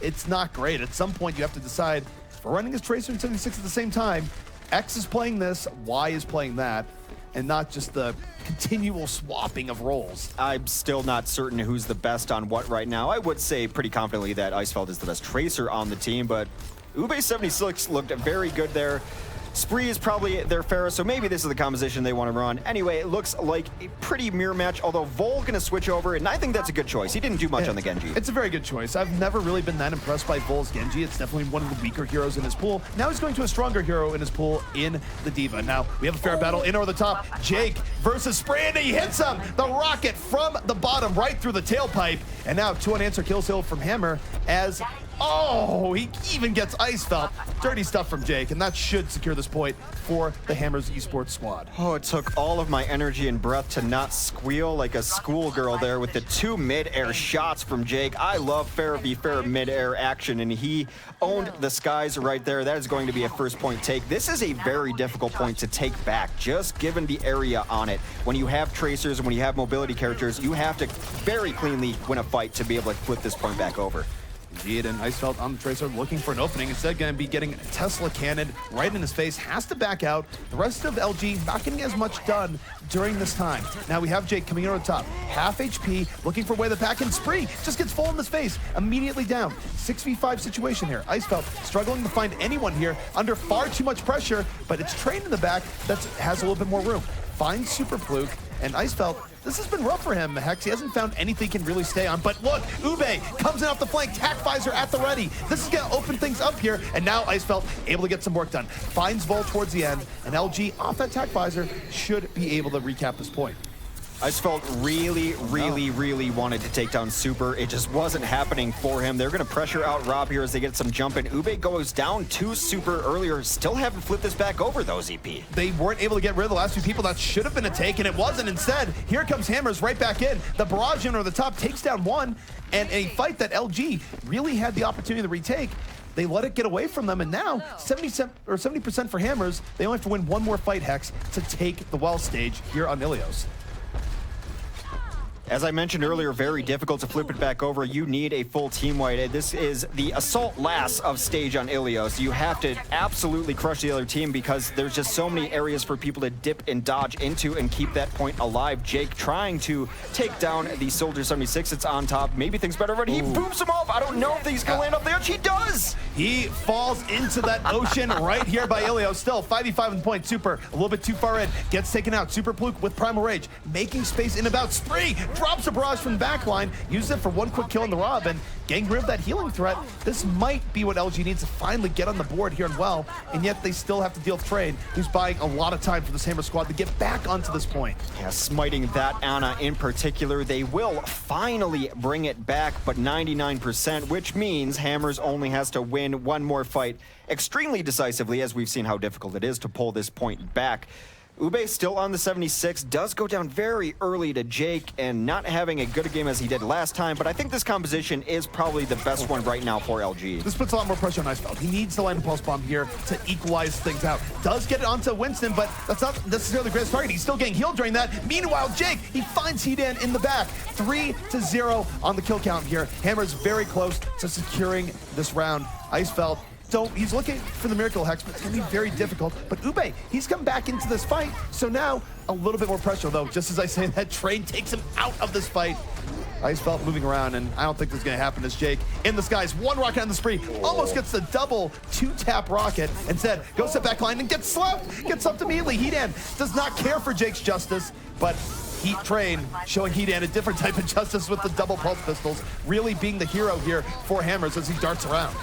It's not great. At some point, you have to decide, if we're running as Tracer and 76 at the same time, X is playing this, Y is playing that, and not just the continual swapping of roles. I'm still not certain who's the best on what right now. I would say pretty confidently that Icefeld is the best Tracer on the team, but Ube 76 looked very good there. Spree is probably their fairest, so maybe this is the composition they want to run. Anyway, it looks like a pretty mirror match, although Vol going to switch over, and I think that's a good choice. He didn't do much on the Genji. It's a very good choice. I've never really been that impressed by Vol's Genji. It's definitely one of the weaker heroes in his pool. Now he's going to a stronger hero in his pool in the Diva. Now, we have a fair battle in over the top. Jake versus Spree, and he hits him! The rocket from the bottom right through the tailpipe. And now 2 unanswered kills from Hammer as... Oh, he even gets Icefeld. Dirty stuff from Jake, and that should secure this point for the Hammers eSports squad. Oh, it took all of my energy and breath to not squeal like a schoolgirl there with the 2 mid-air shots from Jake. I love fair v fair mid-air action, and he owned the skies right there. That is going to be a first point take. This is a very difficult point to take back, just given the area on it. When you have Tracers and when you have mobility characters, you have to very cleanly win a fight to be able to flip this point back over. Indeed, and Icefeld on the Tracer looking for an opening. Instead, going to be getting Tesla cannon right in his face. Has to back out. The rest of LG not getting as much done during this time. Now we have Jake coming in on the top. Half HP, looking for a way to back in. Spree just gets full in his face. Immediately down. 6v5 situation here. Icefeld struggling to find anyone here under far too much pressure, but it's Train in the back that has a little bit more room. Finds Super Fluke, and Icefeld, this has been rough for him, Hex. He hasn't found anything he can really stay on. But look, Ube comes in off the flank, tac visor at the ready. This is going to open things up here, and now Icefeld able to get some work done. Finds Vol towards the end, and LG off that tac visor should be able to recap this point. Icefeld really wanted to take down Super. It just wasn't happening for him. They're going to pressure out Rob here as they get some jump in. Ube goes down to Super earlier. Still haven't flipped this back over though, ZP. They weren't able to get rid of the last few people. That should have been a take, and it wasn't. Instead, here comes Hammers right back in. The barrage under the top takes down one, and a fight that LG really had the opportunity to retake. They let it get away from them, and now 70% for Hammers. They only have to win one more fight, Hex, to take the well stage here on Ilios. As I mentioned earlier, very difficult to flip it back over. You need a full team wipe. This is the assault last of stage on Ilios. You have to absolutely crush the other team because there's just so many areas for people to dip and dodge into and keep that point alive. Jake trying to take down the Soldier 76. It's on top. Maybe things better, but he booms him off. I don't know if he's going to land off the edge. He does! He falls into that ocean right here by Ilios. Still 5v5 on the point. Super a little bit too far in. Gets taken out. Super Fluke with Primal Rage. Making space in about. Spree drops a barrage from the back line. Uses it for one quick kill on the Rob and getting rid of that healing threat. This might be what LG needs to finally get on the board here in well, and yet they still have to deal with Train, who's buying a lot of time for this Hammer squad to get back onto this point. Yeah, smiting that Ana in particular. They will finally bring it back, but 99%, which means Hammers only has to win one more fight extremely decisively, as we've seen how difficult it is to pull this point back. Ube still on the 76, does go down very early to Jake, and not having a good game as he did last time, but I think this composition is probably the best one right now for LG. This puts a lot more pressure on Icefeld. He needs to land a pulse bomb here to equalize things out. Does get it onto Winston, but that's not necessarily the greatest target. He's still getting healed during that. Meanwhile, Jake, he finds Hedan in the back. 3-0 on the kill count here. Hammer's very close to securing this round. Icefeld, so he's looking for the miracle, Hex, but it's going to be very difficult. But Ube, he's come back into this fight, so now a little bit more pressure, though. Just as I say, that Train takes him out of this fight. Icefeld moving around, and I don't think this is going to happen as Jake in the skies. One rocket on the Spree, almost gets the double two-tap rocket. Instead, goes to back line and gets slapped, gets up immediately. Hedan does not care for Jake's justice, but Heat Train showing Hedan a different type of justice with the double pulse pistols, really being the hero here for Hammers as he darts around.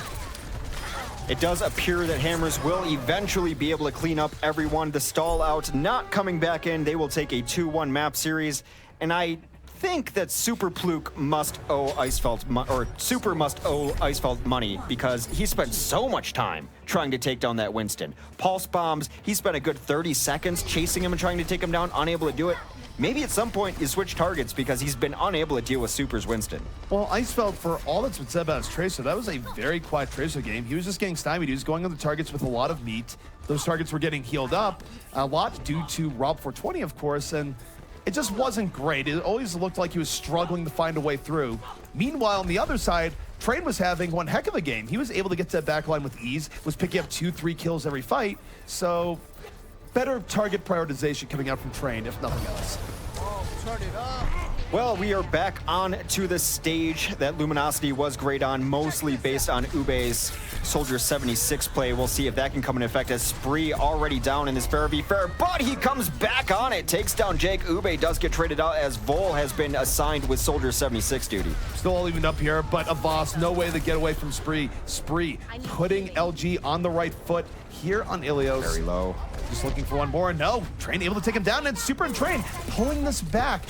It does appear that Hammers will eventually be able to clean up everyone. The stall out not coming back in. They will take a 2-1 map series, and I think that Super Pluke must owe Icefeld, or Super must owe Icefeld money because he spent so much time trying to take down that Winston. Pulse bombs, he spent a good 30 seconds chasing him and trying to take him down, unable to do it. Maybe at some point you switch targets because he's been unable to deal with Super's Winston. Well, Icefeld, for all that's been said about his Tracer, that was a very quiet Tracer game. He was just getting stymied. He was going on the targets with a lot of meat. Those targets were getting healed up, a lot due to Rob420, of course, and it just wasn't great. It always looked like he was struggling to find a way through. Meanwhile, on the other side, Train was having one heck of a game. He was able to get to that backline with ease, was picking up 2-3 kills every fight, so better target prioritization coming out from Train, if nothing else. Turn it up. Well, we are back on to the stage that Luminosity was great on, mostly based on Ube's Soldier 76 play. We'll see if that can come into effect as Spree already down in this fair v fair, but he comes back on it, takes down Jake. Ube does get traded out as Vol has been assigned with Soldier 76 duty. Still all evened up here, but Avas, no way to get away from Spree. Spree putting LG on the right foot here on Ilios. Very low. Just looking for one more. No, Train able to take him down, and Super and Train pulling this back.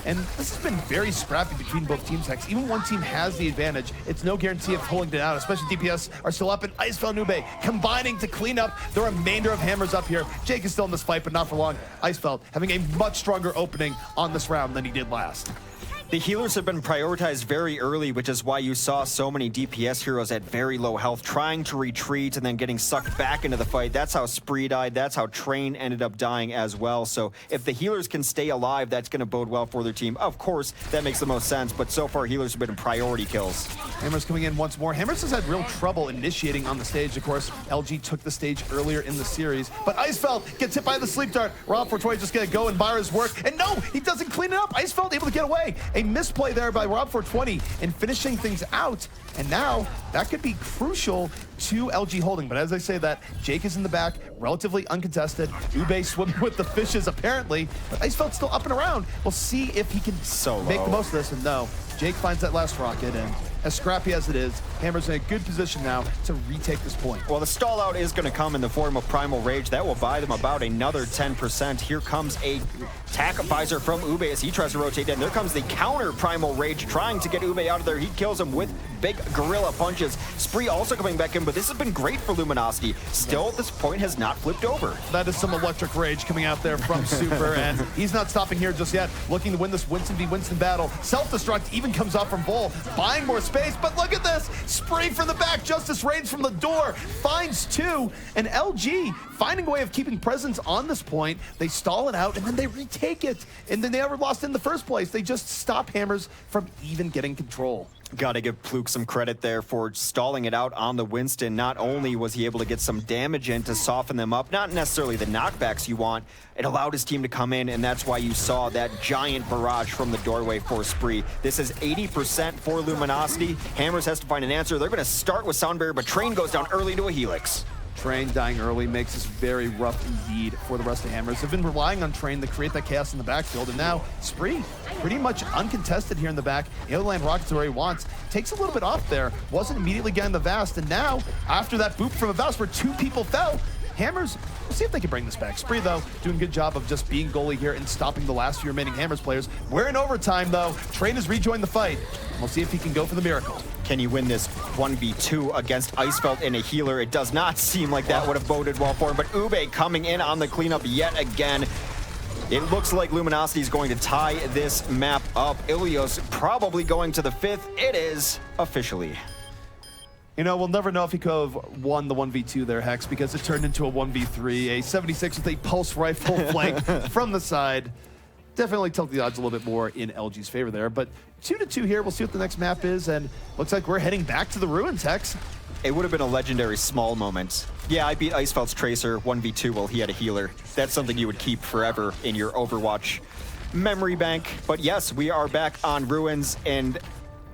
And this has been very scrappy between both teams, Hex. Even one team has the advantage. It's no guarantee of pulling it out, especially DPS are still up, and Icefeld and Ube combining to clean up the remainder of Hammers up here. Jake is still in this fight, but not for long. Icefeld having a much stronger opening on this round than he did last. The healers have been prioritized very early, which is why you saw so many DPS heroes at very low health trying to retreat and then getting sucked back into the fight. That's how Spree died. That's how Train ended up dying as well. So if the healers can stay alive, that's going to bode well for their team. Of course, that makes the most sense, but so far healers have been priority kills. Hammers coming in once more. Hammers has had real trouble initiating on the stage. Of course, LG took the stage earlier in the series, but Icefeld gets hit by the sleep dart. Rob420 just going to go and bar his work, and no, he doesn't clean it up. Icefeld able to get away. A misplay there by Rob420 and finishing things out. And now that could be crucial to LG holding. But as I say that, Jake is in the back, relatively uncontested. Ube swimming with the fishes apparently, but Icefeld's still up and around. We'll see if he can make the most of this. And no, Jake finds that last rocket, and as scrappy as it is, Hammer's in a good position now to retake this point. Well, the stall out is going to come in the form of Primal Rage. That will buy them about another 10%. Here comes a tack visor from Ube as he tries to rotate in. There comes the counter Primal Rage trying to get Ube out of there. He kills him with big gorilla punches. Spree also coming back in, but this has been great for Luminosity. Still, at this point, has not flipped over. That is some electric rage coming out there from Super, and he's not stopping here just yet. Looking to win this Winston v. Winston battle. Self-destruct even comes off from Vol, buying more space, but look at this! Spree from the back, Justice Reigns from the door, finds two, and LG finding a way of keeping presence on this point. They stall it out, and then they retake it, and then they never lost in the first place. They just stop Hammers from even getting control. Gotta give Pluke some credit there for stalling it out on the Winston. Not only was he able to get some damage in to soften them up, not necessarily the knockbacks you want, it allowed his team to come in, and that's why you saw that giant barrage from the doorway for Spree. This is 80% for Luminosity. Hammers has to find an answer. They're gonna start with Sound Barrier, but Train goes down early to a Helix. Train dying early makes this very rough indeed for the rest of Hammers. They've been relying on Train to create that chaos in the backfield, and now Spree pretty much uncontested here in the back. Alien Rockets where he wants. Takes a little bit off there. Wasn't immediately getting the Vast, and now, after that boop from a Vast where two people fell, Hammers, we'll see if they can bring this back. Spree, though, doing a good job of just being goalie here and stopping the last few remaining Hammers players. We're in overtime, though. Train has rejoined the fight. We'll see if he can go for the miracle. Can you win this 1v2 against Icefeld and a healer? It does not seem like that would have boded well for him, but Ube coming in on the cleanup yet again. It looks like Luminosity is going to tie this map up. Ilios probably going to the 5th. It is officially. You know, we'll never know if he could have won the 1v2 there, Hex, because it turned into a 1v3. A 76 with a pulse rifle flank from the side. Definitely tilt the odds a little bit more in LG's favor there. But 2-2 here. We'll see what the next map is. And looks like we're heading back to the ruins, Hex. It would have been a legendary small moment. Yeah, I beat Icefeld's Tracer 1v2 while he had a healer. That's something you would keep forever in your Overwatch memory bank. But yes, we are back on ruins, and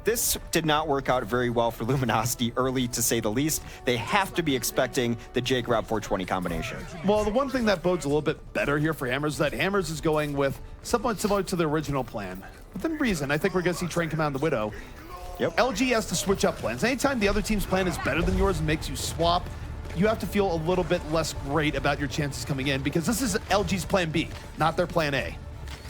this did not work out very well for Luminosity early, to say the least. They have to be expecting the Jake Rob420 combination. Well, the one thing that bodes a little bit better here for Hammers is that Hammers is going with somewhat similar to the original plan. Within reason, I think we're going to see Train come out in the Widow. Yep. LG has to switch up plans. Anytime the other team's plan is better than yours and makes you swap, you have to feel a little bit less great about your chances coming in, because this is LG's plan B, not their plan A.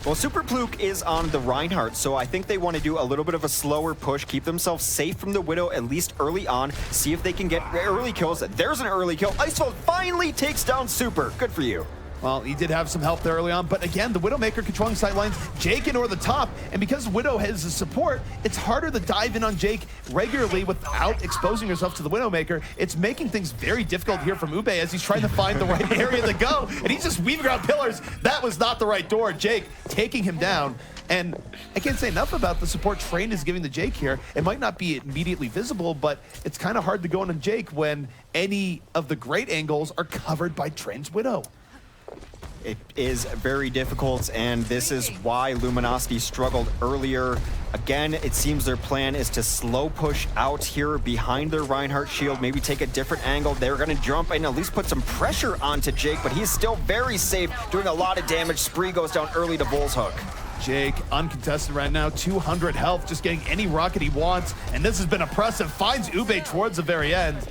Well, Super Pluke is on the Reinhardt, so I think they want to do a little bit of a slower push, keep themselves safe from the Widow, at least early on, see if they can get early kills. There's an early kill. Icefeld finally takes down Super. Good for you. Well, he did have some help there early on, but again, the Widowmaker controlling sightlines, Jake in over the top, and because Widow has the support, it's harder to dive in on Jake regularly without exposing yourself to the Widowmaker. It's making things very difficult here from Ube as he's trying to find the right area to go, and he's just weaving around pillars. That was not the right door. Jake taking him down. And I can't say enough about the support Train is giving to Jake here. It might not be immediately visible, but it's kind of hard to go in on Jake when any of the great angles are covered by Train's Widow. It is very difficult, and this is why Luminosity struggled earlier. Again, it seems their plan is to slow push out here behind their Reinhardt shield, maybe take a different angle. They're going to jump and at least put some pressure onto Jake, but he's still very safe, doing a lot of damage. Spree goes down early to Bull's Hook. Jake, uncontested right now, 200 health, just getting any rocket he wants, and this has been impressive. Finds Ube towards the very end.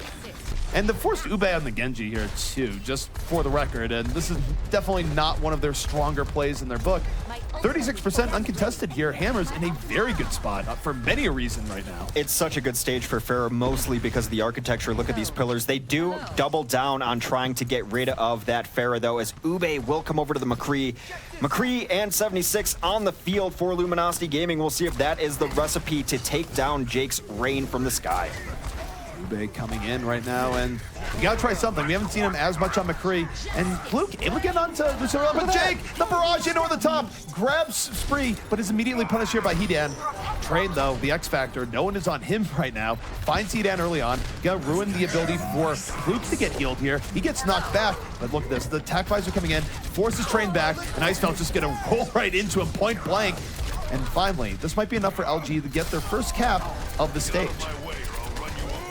And they forced Ube on the Genji here too, just for the record, and this is definitely not one of their stronger plays in their book. 36% uncontested here. Hammer's in a very good spot for many a reason right now. It's such a good stage for Pharah, mostly because of the architecture. Look at these pillars. They do double down on trying to get rid of that Pharah, though, as Ube will come over to the McCree. McCree and 76 on the field for Luminosity Gaming. We'll see if that is the recipe to take down Jake's rain from the sky. Ube coming in right now, and you gotta try something. We haven't seen him as much on McCree, and Luke able to get onto Lucero, but Jake, the barrage in over the top, grabs Spree, but is immediately punished here by Hedan. Train though, the X Factor, no one is on him right now. Finds Hedan early on, gonna ruin the ability for Luke to get healed here. He gets knocked back, but look at this, the attack visor coming in, forces Train back, and Icefeld's just gonna roll right into him point blank. And finally, this might be enough for LG to get their first cap of the stage.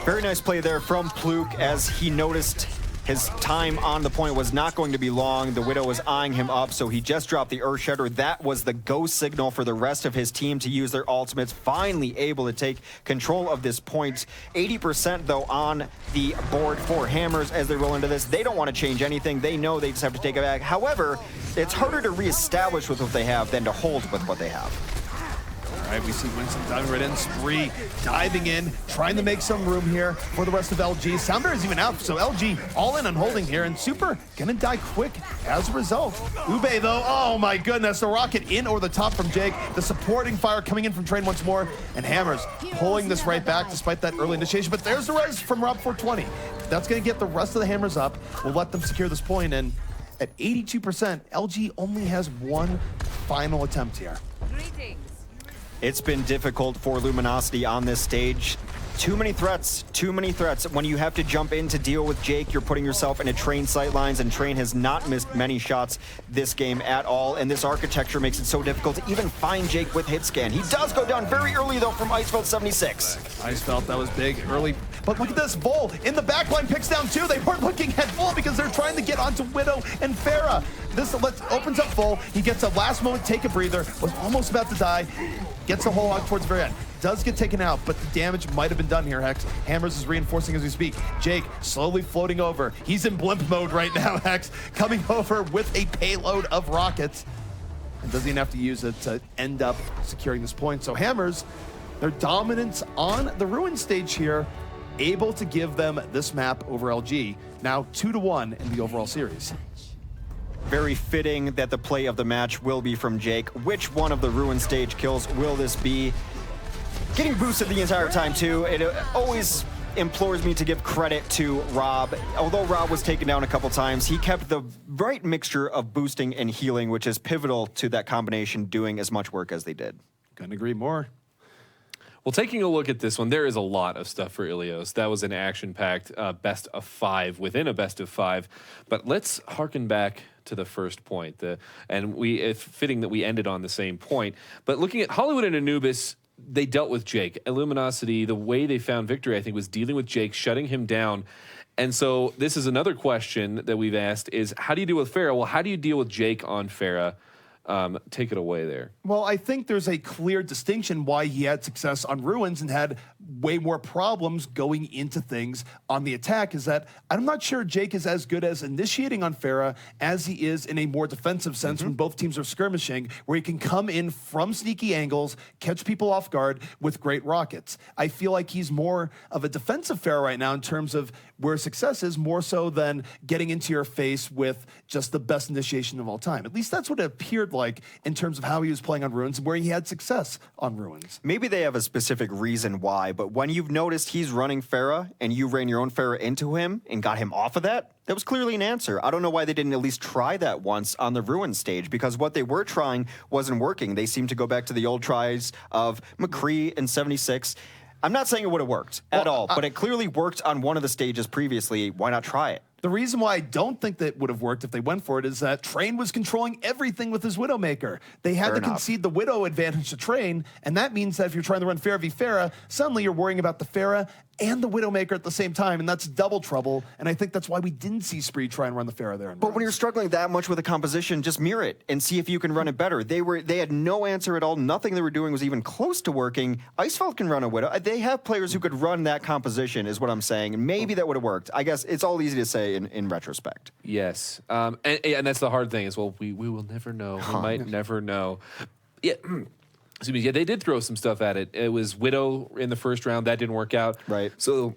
Very nice play there from Pluke as he noticed his time on the point was not going to be long. The Widow was eyeing him up, so he just dropped the Earth Shredder. That was the go signal for the rest of his team to use their ultimates. Finally able to take control of this point. 80% though on the board for Hammers as they roll into this. They don't want to change anything. They know they just have to take it back. However, it's harder to reestablish with what they have than to hold with what they have. All right, we see Winston diving right in. Spree diving in, trying to make some room here for the rest of LG. Soundbear is even out, so LG all in on holding here, and Super gonna die quick as a result. Ube though, oh my goodness, the rocket in over the top from Jake. The supporting fire coming in from Train once more, and Hammers pulling this right back despite that early initiation. But there's the res from Rob 420. That's gonna get the rest of the Hammers up. We'll let them secure this point, and at 82%, LG only has one final attempt here. Greetings. It's been difficult for Luminosity on this stage. Too many threats, too many threats. When you have to jump in to deal with Jake, you're putting yourself into Train sightlines, and Train has not missed many shots this game at all, and this architecture makes it so difficult to even find Jake with hit scan. He does go down very early though from Icefeld 76. Icefeld, that was big early, but look at this, Bull in the backline picks down two. They weren't looking at Bull because they're trying to get onto Widow and Pharah. This opens up Bull, he gets a last moment take a breather, was almost about to die, gets the whole hog towards the very end. Does get taken out, but the damage might have been done here, Hex. Hammers is reinforcing as we speak. Jake slowly floating over. He's in blimp mode right now, Hex. Coming over with a payload of rockets. And doesn't even have to use it to end up securing this point. So Hammers, their dominance on the Ruin stage here, able to give them this map over LG. Now 2-1 in the overall series. Very fitting that the play of the match will be from Jake. Which one of the Ruin stage kills will this be? Getting boosted the entire time too. It always implores me to give credit to Rob. Although Rob was taken down a couple times, he kept the right mixture of boosting and healing, which is pivotal to that combination doing as much work as they did. Couldn't agree more. Well, taking a look at this one, there is a lot of stuff for Ilios. That was an action-packed best of 5 within a best of 5. But let's harken back to the first point. It's fitting that we ended on the same point. But looking at Hollywood and Anubis, they dealt with Jake. Luminosity, the way they found victory, I think, was dealing with Jake, shutting him down. And so this is another question that we've asked is, how do you deal with Pharah? Well, how do you deal with Jake on Pharah? Take it away there. Well, I think there's a clear distinction why he had success on Ruins and had way more problems going into things on the attack, is that I'm not sure Jake is as good as initiating on Pharah as he is in a more defensive sense when both teams are skirmishing, where he can come in from sneaky angles, catch people off guard with great rockets. I feel like he's more of a defensive Pharah right now in terms of where success is, more so than getting into your face with just the best initiation of all time. At least that's what it appeared like in terms of how he was playing on Ruins and where he had success on Ruins. Maybe they have a specific reason why, but when you've noticed he's running Pharah and you ran your own Pharah into him and got him off of that, that was clearly an answer. I don't know why they didn't at least try that once on the Ruin stage, because what they were trying wasn't working. They seemed to go back to the old tries of McCree and 76. I'm not saying it would have worked at all, but it clearly worked on one of the stages previously. Why not try it? The reason why I don't think that would have worked if they went for it is that Train was controlling everything with his Widowmaker. They had to concede the Widow advantage to Train, and that means that if you're trying to run Pharah v Pharah, suddenly you're worrying about the Pharah and the Widowmaker at the same time, and that's double trouble, and I think that's why we didn't see Spree try and run the Pharah there. But when you're struggling that much with a composition, just mirror it and see if you can run it better. They had no answer at all. Nothing they were doing was even close to working. Icefeld can run a Widow. They have players who could run that composition, is what I'm saying, and maybe that would have worked. I guess it's all easy to say in retrospect. Yes, and that's the hard thing as well. We will never know. We might never know. Yeah. Excuse me. Yeah, they did throw some stuff at it. It was Widow in the first round. That didn't work out. Right. So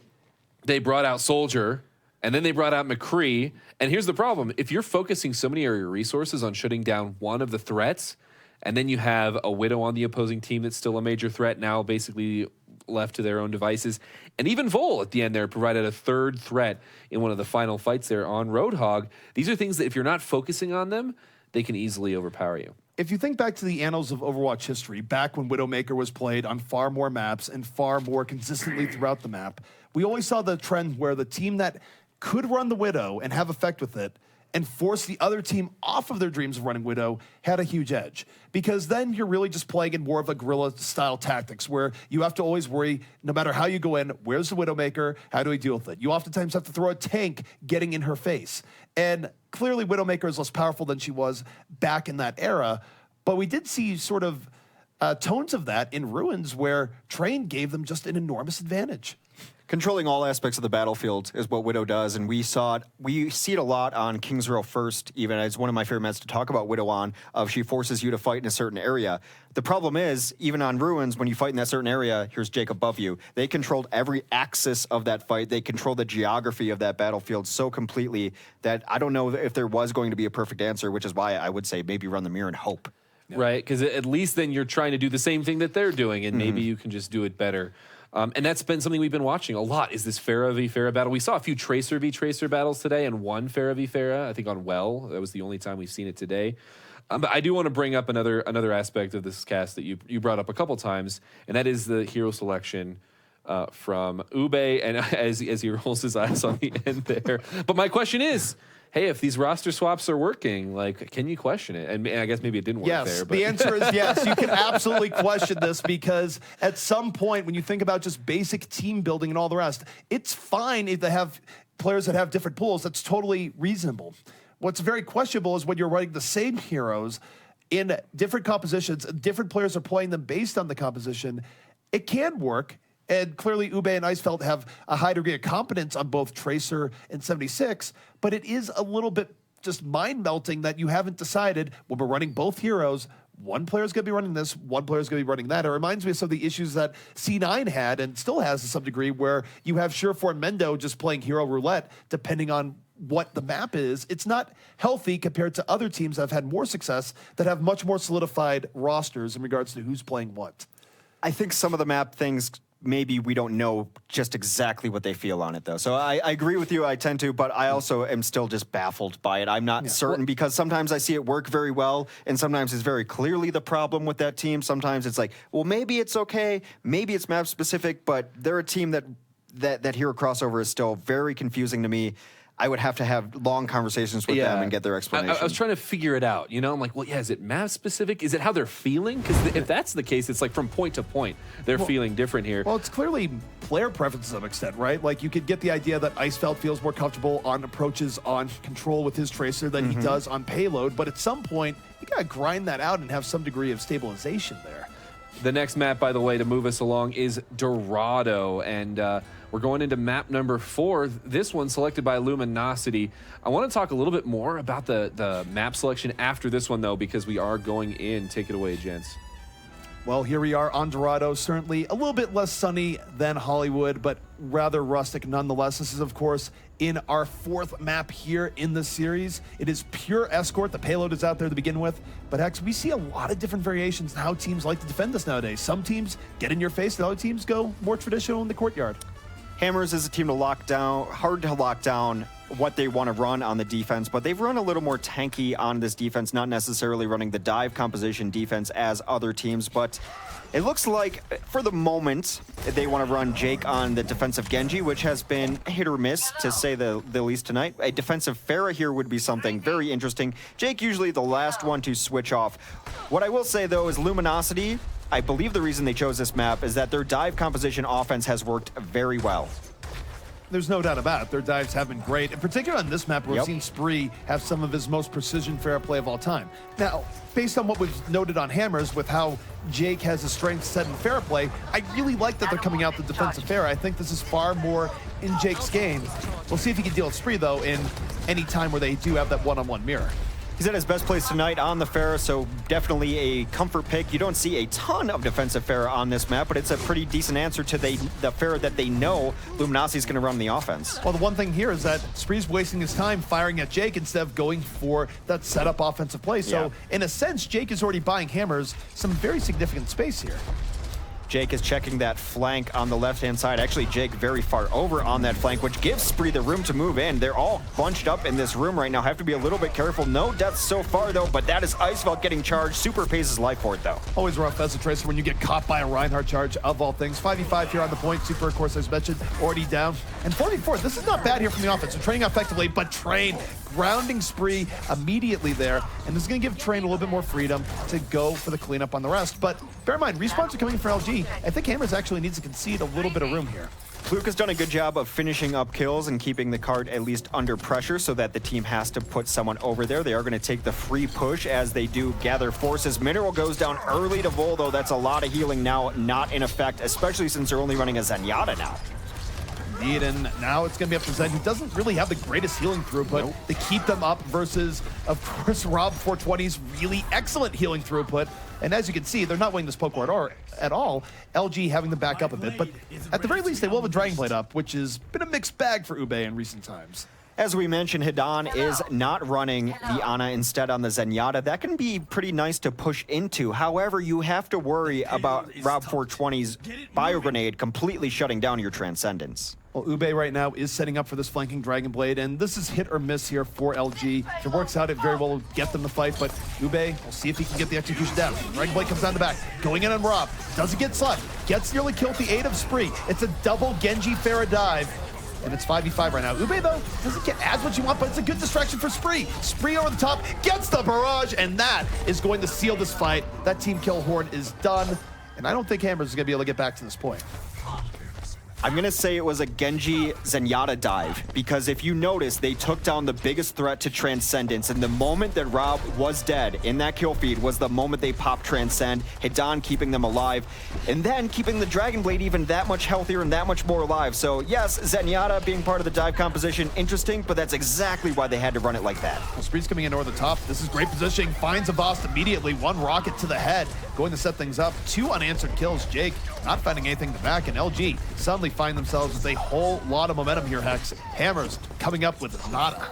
they brought out Soldier, and then they brought out McCree. And here's the problem. If you're focusing so many of your resources on shutting down one of the threats, and then you have a Widow on the opposing team that's still a major threat, now basically left to their own devices. And even Vol at the end there provided a third threat in one of the final fights there on Roadhog. These are things that if you're not focusing on them, they can easily overpower you. If you think back to the annals of Overwatch history, back when Widowmaker was played on far more maps and far more consistently throughout the map, we always saw the trend where the team that could run the Widow and have effect with it and force the other team off of their dreams of running Widow had a huge edge. Because then you're really just playing in more of a guerrilla-style tactics where you have to always worry, no matter how you go in, where's the Widowmaker? How do we deal with it? You oftentimes have to throw a tank getting in her face. And clearly Widowmaker is less powerful than she was back in that era, but we did see sort of tones of that in Ruins where Train gave them just an enormous advantage. Controlling all aspects of the battlefield is what Widow does, and we see it a lot on King's Row First, even as one of my favorite maps to talk about Widow on, of she forces you to fight in a certain area. The problem is, even on Ruins, when you fight in that certain area, here's Jake above you. They controlled every axis of that fight. They control the geography of that battlefield so completely that I don't know if there was going to be a perfect answer, which is why I would say maybe run the mirror and hope. Yeah. Right, because at least then you're trying to do the same thing that they're doing, and maybe you can just do it better. And that's been something we've been watching a lot, is this Pharah v Pharah battle. We saw a few Tracer v Tracer battles today, and one Pharah v Pharah, I think on Well. That was the only time we've seen it today. But I do want to bring up another aspect of this cast that you brought up a couple times, and that is the hero selection from Ube, and as he rolls his eyes on the end there. But my question is, hey, if these roster swaps are working, like, can you question it? And I guess maybe it didn't work there. But The answer is yes. You can absolutely question this, because at some point when you think about just basic team building and all the rest, it's fine if they have players that have different pools. That's totally reasonable. What's very questionable is when you're running the same heroes in different compositions, different players are playing them based on the composition. It can work. And clearly, Ube and Icefeld have a high degree of competence on both Tracer and 76, but it is a little bit just mind-melting that you haven't decided, when we're running both heroes, one player's going to be running this, one player's going to be running that. It reminds me of some of the issues that C9 had and still has to some degree, where you have Surefour and Mendo just playing hero roulette depending on what the map is. It's not healthy compared to other teams that have had more success, that have much more solidified rosters in regards to who's playing what. I think some of the map things, maybe we don't know just exactly what they feel on it, though. So I agree with you, I tend to, but I also am still just baffled by it. I'm not certain, because sometimes I see it work very well, and sometimes it's very clearly the problem with that team. Sometimes it's like, well, maybe it's okay, maybe it's map specific, but they're a team that hero crossover is still very confusing to me. I would have to have long conversations with them and get their explanation. I was trying to figure it out. You know, I'm like, well, yeah, is it map specific? Is it how they're feeling? Because if that's the case, it's like from point to point, they're feeling different here. Well, it's clearly player preference to some extent, right? Like, you could get the idea that Icefeld feels more comfortable on approaches on control with his Tracer than he does on payload, but at some point, you gotta grind that out and have some degree of stabilization there. The next map, by the way, to move us along is Dorado, and we're going into map number 4. This one selected by Luminosity. I want to talk a little bit more about the map selection after this one, though, because we are going in. Take it away, gents. Well, here we are on Dorado, certainly a little bit less sunny than Hollywood, but rather rustic nonetheless. This is, of course, in our 4th map here in the series. It is pure escort. The payload is out there to begin with, but Hex, we see a lot of different variations in how teams like to defend this nowadays. Some teams get in your face, and other teams go more traditional in the courtyard. Hammers is a team to lock down, hard to lock down what they want to run on the defense, but they've run a little more tanky on this defense, not necessarily running the dive composition defense as other teams, but it looks like for the moment they want to run Jake on the defensive Genji, which has been hit or miss to say the least tonight. A defensive Pharah here would be something very interesting. Jake usually the last one to switch off. What I will say though is Luminosity, I believe the reason they chose this map is that their dive composition offense has worked very well. There's no doubt about it. Their dives have been great. In particular on this map, we've seen Spree have some of his most precision fair play of all time. Now, based on what we've noted on Hammers with how Jake has a strength set in fair play, I really like that they're coming out the defensive fair. I think this is far more in Jake's game. We'll see if he can deal with Spree, though, in any time where they do have that one-on-one mirror. He's at his best place tonight on the Pharah, so definitely a comfort pick. You don't see a ton of defensive Pharah on this map, but it's a pretty decent answer to the Pharah that they know Luminosity's going to run the offense. Well, the one thing here is that Spree's wasting his time firing at Jake instead of going for that setup offensive play. So, in a sense, Jake is already buying Hammers some very significant space here. Jake is checking that flank on the left-hand side. Actually, Jake very far over on that flank, which gives Spree the room to move in. They're all bunched up in this room right now. Have to be a little bit careful. No deaths so far, though, but that is Icefeld getting charged. Super pays his life for it, though. Always rough as a Tracer when you get caught by a Reinhardt charge, of all things. 5v5 here on the point. Super, of course, as mentioned, already down. And 4v4, this is not bad here from the offense. They're training effectively, but Train grounding Spree immediately there. And this is going to give Train a little bit more freedom to go for the cleanup on the rest. But bear in mind, respawns are coming from LG. I think Hammers actually needs to concede a little bit of room here. Luke has done a good job of finishing up kills and keeping the card at least under pressure so that the team has to put someone over there. They are going to take the free push as they do gather forces. Mineral goes down early to Vol, though. That's a lot of healing now not in effect, especially since they're only running a Zenyatta now. Indeed, and now it's going to be up to Zen, who doesn't really have the greatest healing throughput to keep them up versus, of course, Rob 420's really excellent healing throughput. And as you can see, they're not winning this poke war at all. LG having them back up a bit, but at the very least, they will have a Dragon Blade up, which has been a mixed bag for Ube in recent times. As we mentioned, Hidan is not running the Ana instead on the Zenyatta. That can be pretty nice to push into. However, you have to worry about Rob 420's Bio Grenade completely shutting down your Transcendence. Well, Ube right now is setting up for this flanking Dragon Blade, and this is hit or miss here for LG. If it works out, it very well will get them the fight, but Ube, we'll see if he can get the execution down. Dragon Blade comes down the back, going in on Rob, doesn't get slugged, gets nearly killed with the aid of Spree. It's a double Genji Pharah dive, and it's 5v5 right now. Ube, though, doesn't get as what you want, but it's a good distraction for Spree. Spree over the top, gets the barrage, and that is going to seal this fight. That team kill horn is done, and I don't think Hammers is going to be able to get back to this point. I'm going to say it was a Genji Zenyatta dive, because if you notice, they took down the biggest threat to Transcendence, and the moment that Rob was dead in that kill feed was the moment they popped Transcend, Hidan keeping them alive, and then keeping the Dragon Blade even that much healthier and that much more alive. So yes, Zenyatta being part of the dive composition, interesting, but that's exactly why they had to run it like that. Well, Spree's coming in over the top. This is great positioning, finds Avast immediately, one rocket to the head, going to set things up. 2 unanswered kills. Jake not finding anything to back, and LG suddenly find themselves with a whole lot of momentum here, Hex. Hammers coming up with nada.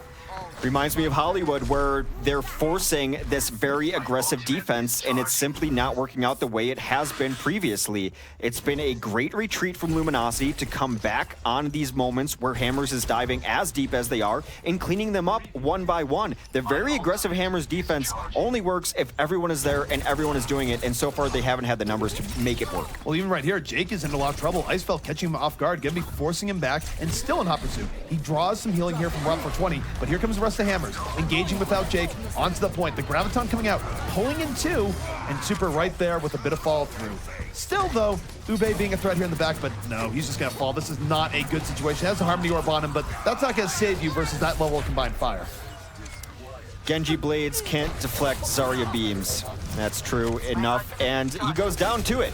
Reminds me of Hollywood, where they're forcing this very aggressive defense, and it's simply not working out the way it has been previously. It's been a great retreat from Luminosity to come back on these moments where Hammers is diving as deep as they are and cleaning them up one by one. The very aggressive Hammers defense only works if everyone is there and everyone is doing it, and so far they haven't had the numbers to make it work. Well, even right here, Jake is in a lot of trouble. Icefeld catching him off guard, gonna be forcing him back, and still in hot pursuit. He draws some healing here from Rob 420, but here comes the rest of Hammers, engaging without Jake, onto the point. The Graviton coming out, pulling in 2, and Super right there with a bit of follow through. Still, though, Ube being a threat here in the back, but no, he's just gonna fall. This is not a good situation. Has a Harmony Orb on him, but that's not gonna save you versus that level of combined fire. Genji Blades can't deflect Zarya beams. That's true enough, and he goes down to it.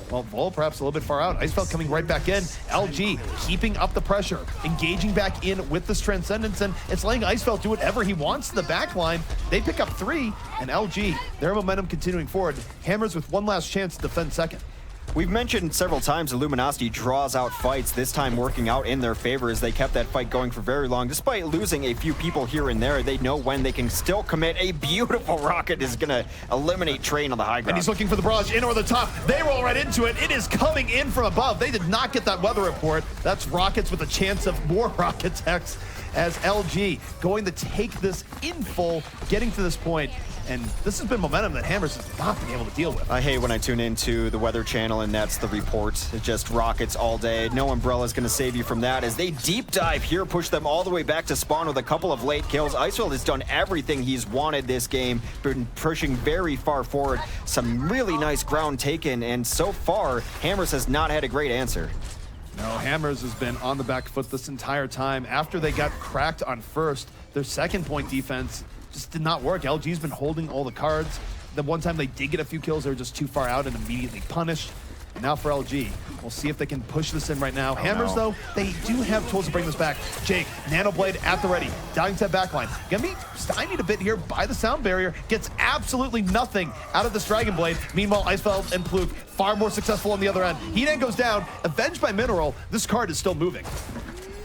Well, Vol perhaps a little bit far out. Icefeld coming right back in. LG keeping up the pressure, engaging back in with this Transcendence, and it's letting Icefeld do whatever he wants to the back line. They pick up 3, and LG, their momentum continuing forward. Hammers with one last chance to defend second. We've mentioned several times the Luminosity draws out fights, this time working out in their favor as they kept that fight going for very long. Despite losing a few people here and there, they know when they can still commit. A beautiful rocket is going to eliminate Train on the high ground. And he's looking for the barrage in over the top. They roll right into it. It is coming in from above. They did not get that weather report. That's rockets with a chance of more rockets, Hex, as LG going to take this in full, getting to this point. And this has been momentum that Hammers has not been able to deal with. I hate when I tune into the Weather Channel and that's the report. It's just rockets all day. No umbrella is going to save you from that as they deep dive here, push them all the way back to spawn with a couple of late kills. Icefeld has done everything he's wanted this game, been pushing very far forward. Some really nice ground taken, and so far, Hammers has not had a great answer. No, Hammers has been on the back foot this entire time. After they got cracked on first, their second point defense just did not work. LG's been holding all the cards. The one time they did get a few kills, they were just too far out and immediately punished. And now for LG, we'll see if they can push this in right now. Hammers, though, they do have tools to bring this back. Jake, Nano Blade at the ready, dying to that backline. Gonna be stymied a bit here by the sound barrier, gets absolutely nothing out of this Dragon Blade. Meanwhile, Icefeld and Pluke far more successful on the other end. Hedan goes down, avenged by Mineral. This card is still moving.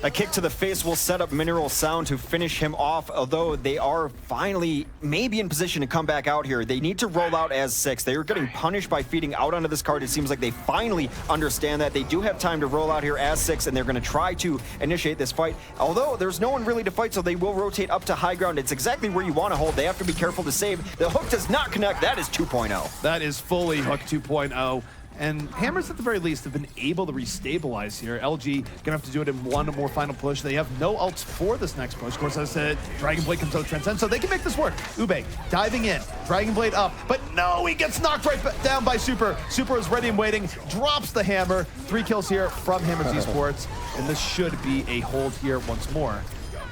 A kick to the face will set up Mineral Sound to finish him off, although they are finally maybe in position to come back out here. They need to roll out as 6. They are getting punished by feeding out onto this card. It seems like they finally understand that. They do have time to roll out here as 6, and they're going to try to initiate this fight. Although there's no one really to fight, so they will rotate up to high ground. It's exactly where you want to hold. They have to be careful to save. The hook does not connect. That is 2.0. That is fully hook 2.0. And Hammers, at the very least, have been able to restabilize here. LG gonna have to do it in one more final push. They have no ults for this next push. Of course, as I said, Dragon Blade comes out Transcend, so they can make this work. Ube diving in, Dragon Blade up, but no, he gets knocked right down by Super. Super is ready and waiting, drops the hammer. 3 kills here from Hammers eSports, and this should be a hold here once more.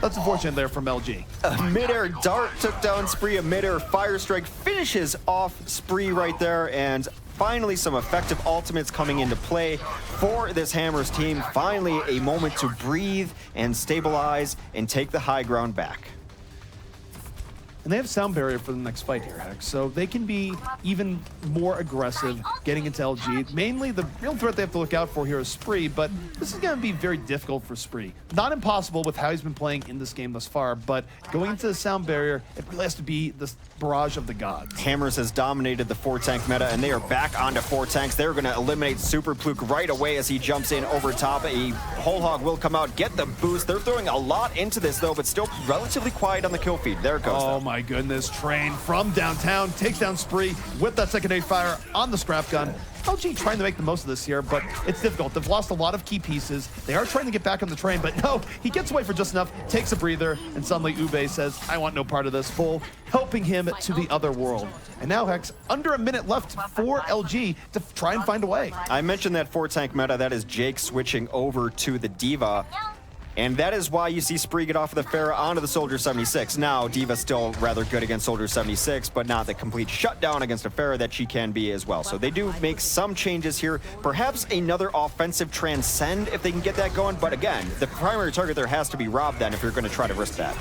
That's unfortunate there from LG. A mid-air dart took down Spree. A mid-air fire strike finishes off Spree right there, and finally some effective ultimates coming into play for this Hammers team. Finally a moment to breathe and stabilize and take the high ground back. And they have sound barrier for the next fight here, Hex, so they can be even more aggressive getting into LG. Mainly, the real threat they have to look out for here is Spree, but this is going to be very difficult for Spree. Not impossible with how he's been playing in this game thus far, but going into the sound barrier, it really has to be the barrage of the gods. Hammers has dominated the 4-tank meta, and they are back onto 4 tanks. They're going to eliminate Super Pluke right away as he jumps in over top. A Whole Hog will come out, get the boost. They're throwing a lot into this, though, but still relatively quiet on the kill feed. There it goes. Oh, my goodness. Train from downtown takes down Spree with that secondary fire on the scrap gun. LG trying to make the most of this here, but it's difficult. They've lost a lot of key pieces. They are trying to get back on the train, but no, he gets away for just enough, takes a breather, and suddenly Ube says, I want no part of this. Full, helping him to the other world. And now, Hex, under a minute left for LG to try and find a way. I mentioned that 4-tank meta. That is Jake switching over to the D.Va. And that is why you see Spree get off of the Pharah onto the Soldier 76. Now, D.Va's still rather good against Soldier 76, but not the complete shutdown against a Pharah that she can be as well. So they do make some changes here. Perhaps another offensive Transcend if they can get that going. But again, the primary target there has to be Rob then if you're going to try to risk that.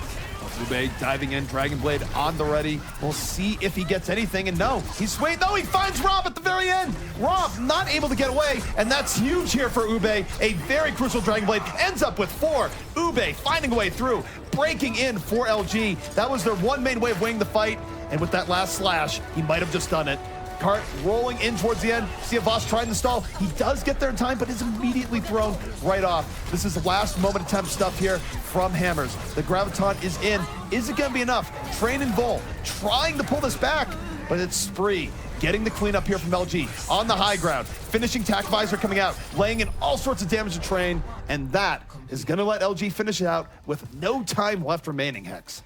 Ube diving in, Dragon Blade on the ready. We'll see if he gets anything, and no, he's swayed. No, he finds Rob at the very end. Rob not able to get away, and that's huge here for Ube. A very crucial Dragon Blade ends up with 4. Ube finding a way through, breaking in for LG. That was their one main way of winning the fight, and with that last slash, he might have just done it. Cart rolling in towards the end. See a Voss trying to stall. He does get there in time, but is immediately thrown right off. This is the last moment attempt stuff here from Hammers. The Graviton is in. Is it going to be enough? Train and Vol trying to pull this back, but it's Spree getting the cleanup here from LG on the high ground. Finishing Tac Visor coming out, laying in all sorts of damage to Train, and that is going to let LG finish it out with no time left remaining, Hex.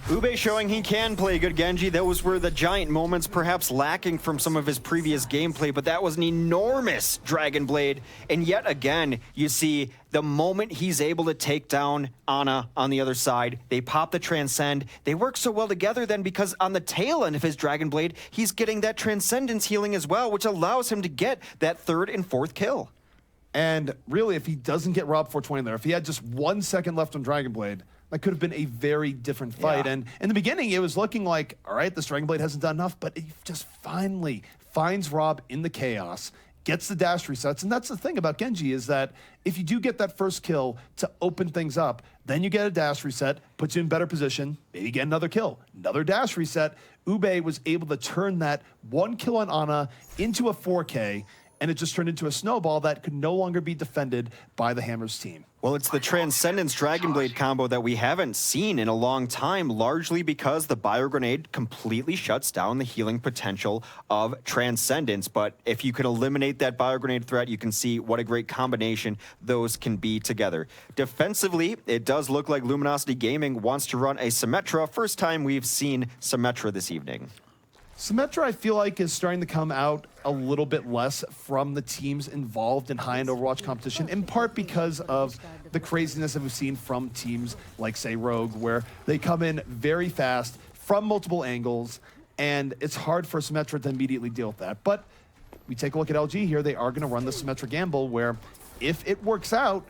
Ube showing he can play good Genji. Those were the giant moments, perhaps lacking from some of his previous gameplay, but that was an enormous Dragon Blade. And yet again, you see the moment he's able to take down Ana on the other side, they pop the Transcend. They work so well together then because on the tail end of his Dragon Blade, he's getting that Transcendence healing as well, which allows him to get that third and fourth kill. And really, if he doesn't get robbed 420 there, if he had just 1 second left on Dragon Blade, that could have been a very different fight. Yeah. And in the beginning, it was looking like, all right, this Dragon Blade hasn't done enough, but he just finally finds Rob in the chaos, gets the dash resets. And that's the thing about Genji is that if you do get that first kill to open things up, then you get a dash reset, puts you in better position, maybe get another kill, another dash reset. Ube was able to turn that 1 kill on Ana into a 4K, and it just turned into a snowball that could no longer be defended by the Hammers team. Well, it's the Transcendence Dragon Blade combo that we haven't seen in a long time, largely because the Bio Grenade completely shuts down the healing potential of Transcendence. But if you can eliminate that Bio Grenade threat, you can see what a great combination those can be together. Defensively, it does look like Luminosity Gaming wants to run a Symmetra. First time we've seen Symmetra this evening. Symmetra, I feel like, is starting to come out a little bit less from the teams involved in high-end Overwatch competition, in part because of the craziness that we've seen from teams like, say, Rogue, where they come in very fast from multiple angles, and it's hard for Symmetra to immediately deal with that. But we take a look at LG here. They are going to run the Symmetra gamble, where if it works out,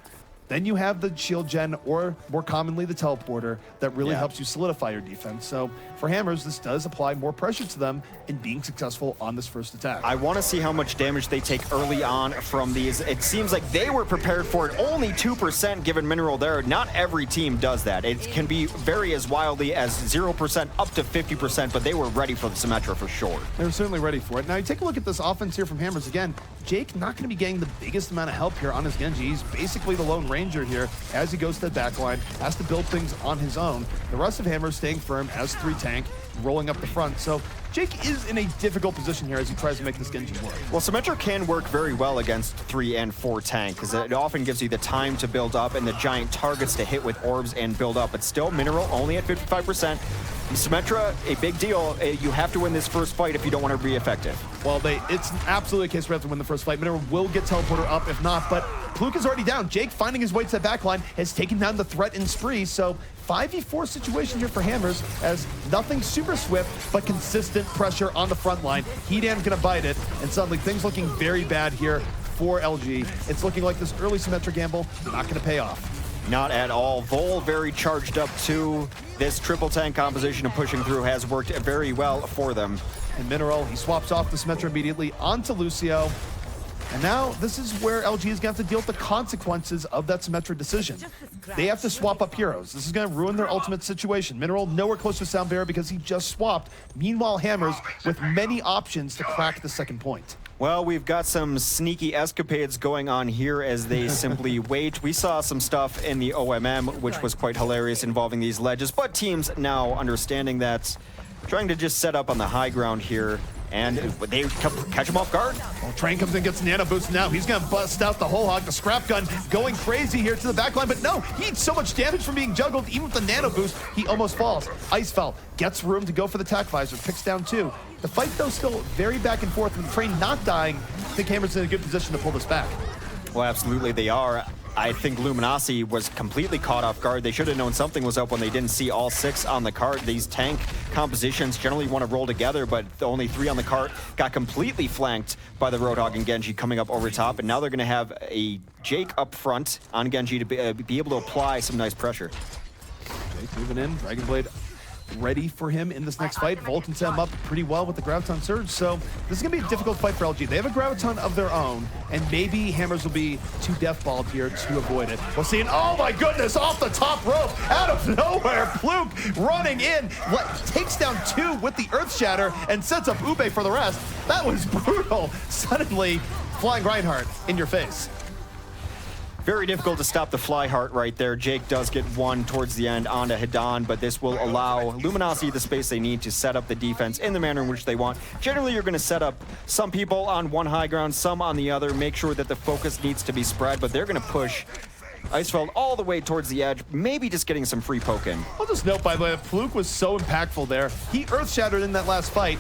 then you have the shield gen, or more commonly the teleporter, that really helps you solidify your defense. So for Hammers, this does apply more pressure to them in being successful on this first attack. I want to see how much damage they take early on from these. It seems like they were prepared for it. Only 2% given Mineral there. Not every team does that. It can be vary as wildly as 0% up to 50%, but they were ready for the Symmetra for sure. They were certainly ready for it. Now, you take a look at this offense here from Hammers. Again, Jake not going to be getting the biggest amount of help here on his Genji. He's basically the Lone Ranger here as he goes to the backline, has to build things on his own. The rest of Hammers staying firm as 3 tank, rolling up the front. So Jake is in a difficult position here as he tries to make this Genji work. Well, Symmetra can work very well against 3 and 4 tank because it often gives you the time to build up and the giant targets to hit with orbs and build up. But still, Mineral only at 55%. Symmetra, a big deal. You have to win this first fight if you don't want to be effective. Well, it's absolutely a case where they have to win the first fight. Mineral will get teleporter up if not, but Pluke is already down. Jake, finding his way to that backline, has taken down the threat in Spree, so 5v4 situation here for Hammers as nothing super swift, but consistent pressure on the front line. Heatan's gonna bite it, and suddenly things looking very bad here for LG. It's looking like this early Symmetra gamble not gonna pay off. Not at all. Vol very charged up too. This triple tank composition and pushing through has worked very well for them. And Mineral, he swaps off the Symmetra immediately onto Lucio. And now this is where LG is going to have to deal with the consequences of that Symmetra decision. They have to swap up heroes. This is going to ruin their ultimate situation. Mineral nowhere close to Sound Barrier because he just swapped. Meanwhile, Hammers with many options to crack the second point. Well, we've got some sneaky escapades going on here as they simply wait. We saw some stuff in the OMM, which was quite hilarious involving these ledges, but teams now understanding that, trying to just set up on the high ground here, and they catch him off guard. Well, Train comes in, gets nano boost now. He's gonna bust out the whole hog, the scrap gun, going crazy here to the backline, but no, he eats so much damage from being juggled, even with the nano boost, he almost falls. Icefell gets room to go for the tack visor, picks down 2. The fight, though, still very back and forth, with Train not dying. I think Hammer's in a good position to pull this back. Well, absolutely they are. I think Luminosity was completely caught off guard. They should have known something was up when they didn't see all 6 on the cart. These tank compositions generally want to roll together, but the only 3 on the cart got completely flanked by the Roadhog and Genji coming up over top, and now they're going to have a Jake up front on Genji to be able to apply some nice pressure. Jake moving in, Dragon Blade ready for him in this next fight. Volt can set him up pretty well with the Graviton Surge, so this is going to be a difficult fight for LG. They have a Graviton of their own, and maybe Hammers will be too deathballed here to avoid it. We'll see, and oh my goodness, off the top rope, out of nowhere, Pluke running in, takes down 2 with the Earth Shatter, and sets up Ube for the rest. That was brutal. Suddenly, Flying Reinhardt in your face. Very difficult to stop the Flyheart right there. Jake does get 1 towards the end onto Hidan, but this will allow Luminosity the space they need to set up the defense in the manner in which they want. Generally, you're going to set up some people on one high ground, some on the other, make sure that the focus needs to be spread, but they're going to push Icefeld all the way towards the edge, maybe just getting some free poke in. I'll just note, by the way, that Fluke was so impactful there. He earth-shattered in that last fight,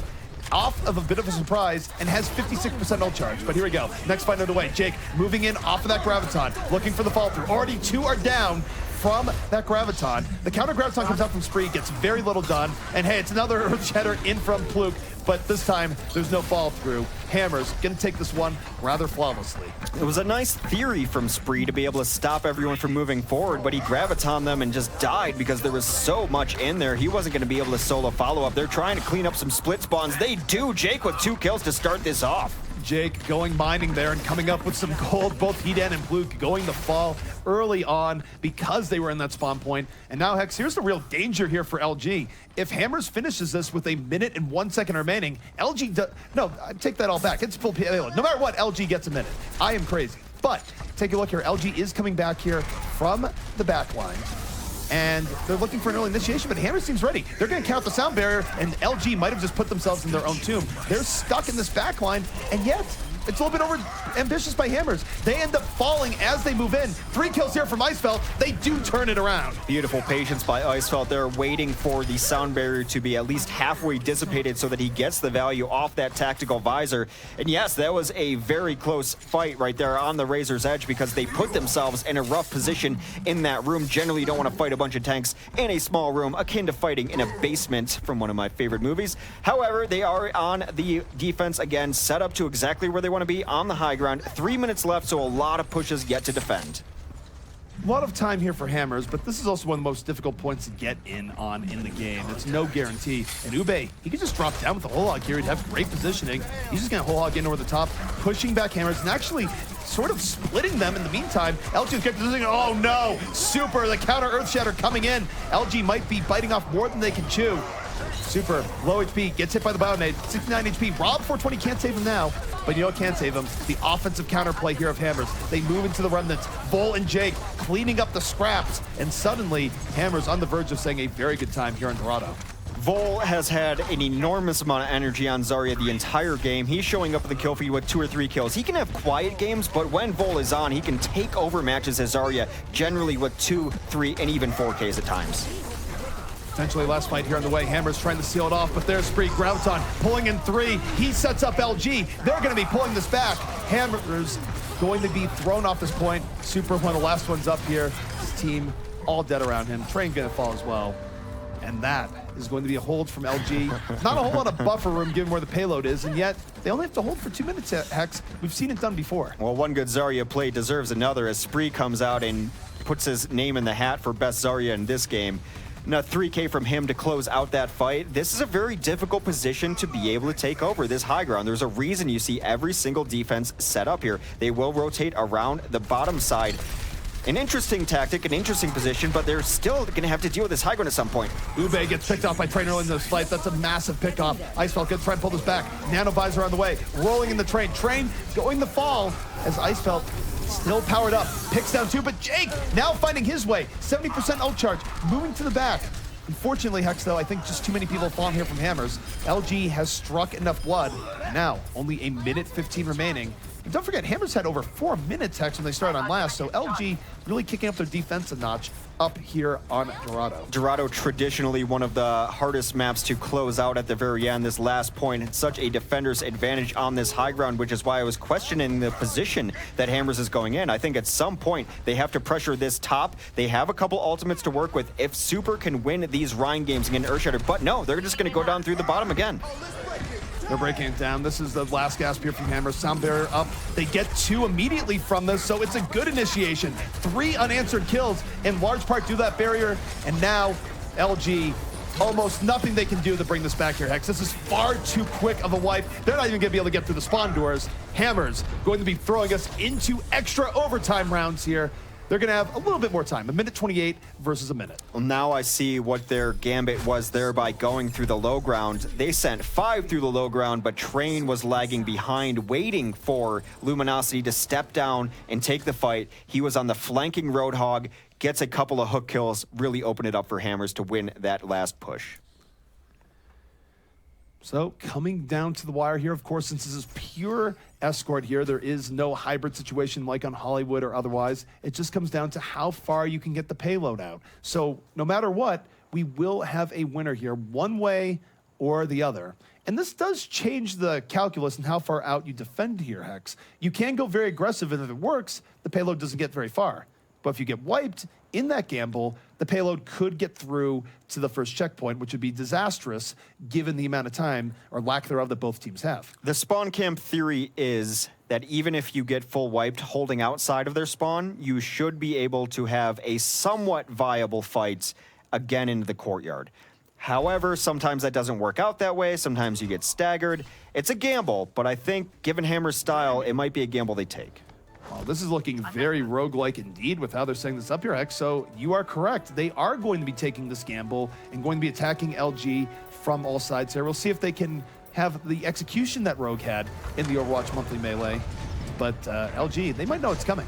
off of a bit of a surprise, and has 56% ult charge. But here we go. Next fight underway. Jake moving in off of that Graviton, looking for the fall through. Already 2 are down from that Graviton. The counter Graviton comes out from Spree, gets very little done. And hey, it's another Earth Shatter in from Fluke, but this time there's no fall through. Hammers gonna take this one rather flawlessly. It was a nice theory from Spree to be able to stop everyone from moving forward, but he Gravitoned them and just died because there was so much in there. He wasn't gonna be able to solo follow-up. They're trying to clean up some split spawns. They do. Jake with 2 kills to start this off. Jake going mining there and coming up with some gold. Both Hedan and Fluke going to fall early on because they were in that spawn point. And now, Hex, here's the real danger here for LG. If Hammers finishes this with 1 minute and 1 second remaining, no, I take that all back. It's full payload. No matter what, LG gets a minute. I am crazy. But take a look here. LG is coming back here from the back line. And they're looking for an early initiation, but Hammer seems ready. They're going to count the sound barrier, and LG might have just put themselves in their own tomb. They're stuck in this backline, and yet it's a little bit over ambitious by Hammers. They end up falling as they move in. 3 kills here from Icefeld. They do turn it around. Beautiful patience by Icefeld. They're waiting for the sound barrier to be at least halfway dissipated so that he gets the value off that tactical visor. And yes, that was a very close fight right there on the Razor's Edge because they put themselves in a rough position in that room. Generally, you don't want to fight a bunch of tanks in a small room, akin to fighting in a basement from one of my favorite movies. However, they are on the defense again, set up to exactly where they want to be on the high ground. 3 minutes left, so a lot of pushes yet to defend. A lot of time here for Hammers, but this is also one of the most difficult points to get in on in the game. It's no guarantee. And Ube, he could just drop down with the whole hog here. He'd have great positioning. He's just going to whole hog in over the top, pushing back Hammers, and actually sort of splitting them in the meantime. LG's kept positioning. Oh no! Super, the counter Earth Shatter coming in. LG might be biting off more than they can chew. Super, low HP, gets hit by the Bionade, 69 HP. Rob 420 can't save him now, but you know what can save him? The offensive counterplay here of Hammers. They move into the remnants. Vol and Jake cleaning up the scraps, and suddenly Hammers on the verge of saying a very good time here in Dorado. Vol has had an enormous amount of energy on Zarya the entire game. He's showing up in the kill feed with 2 or 3 kills. He can have quiet games, but when Vol is on, he can take over matches as Zarya, generally with 2, 3, and even 4Ks at times. Potentially last fight here on the way. Hammers trying to seal it off, but there's Spree. Graviton pulling in 3. He sets up LG. They're going to be pulling this back. Hammers going to be thrown off this point. Super, one of the last ones up here. His team all dead around him. Train going to fall as well. And that is going to be a hold from LG. Not a whole lot of buffer room given where the payload is, and yet they only have to hold for 2 minutes, Hex. We've seen it done before. Well, one good Zarya play deserves another as Spree comes out and puts his name in the hat for best Zarya in this game. Now 3K from him to close out that fight. This is a very difficult position to be able to take over this high ground. There's a reason you see every single defense set up here. They will rotate around the bottom side. An interesting tactic, an interesting position, but they're still going to have to deal with this high ground at some point. Ube gets picked off by Train early in this fight. That's a massive pickoff. Icefeld gets trying to pull this back. Nano Visor on the way, rolling in the Train. Train going to fall as Icefeld still powered up. Picks down 2, but Jake now finding his way. 70% ult charge, moving to the back. Unfortunately, Hex, though, I think just too many people have fallen here from Hammers. LG has struck enough blood. Now, only 1 minute 15 remaining. And don't forget, Hammers had over 4 minutes, Hex, when they started on last, so LG really kicking up their defense a notch up here on Dorado. Dorado, traditionally one of the hardest maps to close out at the very end. This last point, it's such a defender's advantage on this high ground, which is why I was questioning the position that Hammers is going in. I think at some point they have to pressure this top. They have a couple ultimates to work with if Super can win these Rhine games and get an Earthshatter, but no, they're just going to go down through the bottom again. They're breaking it down. This is the last gasp here from Hammers. Sound barrier up. They get 2 immediately from this, so it's a good initiation. 3 unanswered kills in large part due to that barrier, and now LG, almost nothing they can do to bring this back here, Hex. This is far too quick of a wipe. They're not even going to be able to get through the spawn doors. Hammers going to be throwing us into extra overtime rounds here. They're going to have a little bit more time, 1 minute 28 versus a minute. Well, now I see what their gambit was there by going through the low ground. They sent 5 through the low ground, but Train was lagging behind, waiting for Luminosity to step down and take the fight. He was on the flanking Roadhog, gets a couple of hook kills, really open it up for Hammers to win that last push. So coming down to the wire here, of course, since this is pure escort here, there is no hybrid situation like on Hollywood or otherwise. It just comes down to how far you can get the payload out. So no matter what, we will have a winner here, one way or the other. And this does change the calculus and how far out you defend here, Hex. You can go very aggressive, and if it works, the payload doesn't get very far. But if you get wiped in that gamble, the payload could get through to the first checkpoint, which would be disastrous given the amount of time or lack thereof that both teams have. The spawn camp theory is that even if you get full wiped holding outside of their spawn, you should be able to have a somewhat viable fight again into the courtyard. However, sometimes that doesn't work out that way. Sometimes you get staggered. It's a gamble, but I think given Hammer's style, it might be a gamble they take. Well, this is looking very roguelike indeed with how they're setting this up here, Hex. So you are correct. They are going to be taking this gamble and going to be attacking LG from all sides here. We'll see if they can have the execution that Rogue had in the Overwatch monthly melee. But LG, they might know it's coming.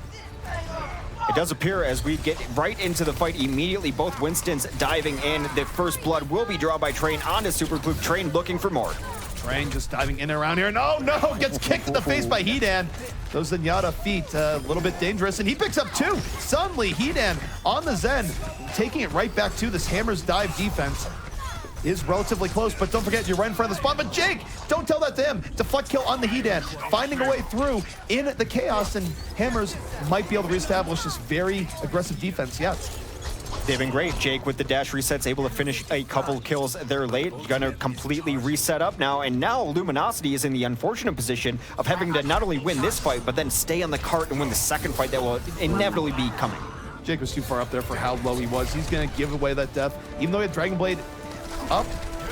It does appear as we get right into the fight immediately, both Winstons diving in. The first blood will be drawn by Train onto Supercloop. Train looking for more. Train just diving in and around here. No, gets kicked in the face by Hedan. Those Zenyatta feet, a little bit dangerous, and he picks up two. Suddenly, Hedan on the Zen, taking it right back to this Hammer's dive defense. Is relatively close, but don't forget, you're right in front of the spawn. But Jake, don't tell that to him. Deflect kill on the Hedan, finding a way through in the chaos, and Hammers might be able to reestablish this very aggressive defense yet. They've been great. Jake with the dash resets, able to finish a couple kills there late. Gonna completely reset up now, and now Luminosity is in the unfortunate position of having to not only win this fight, but then stay on the cart and win the second fight that will inevitably be coming. Jake was too far up there for how low he was. He's gonna give away that death, even though he had Dragon Blade up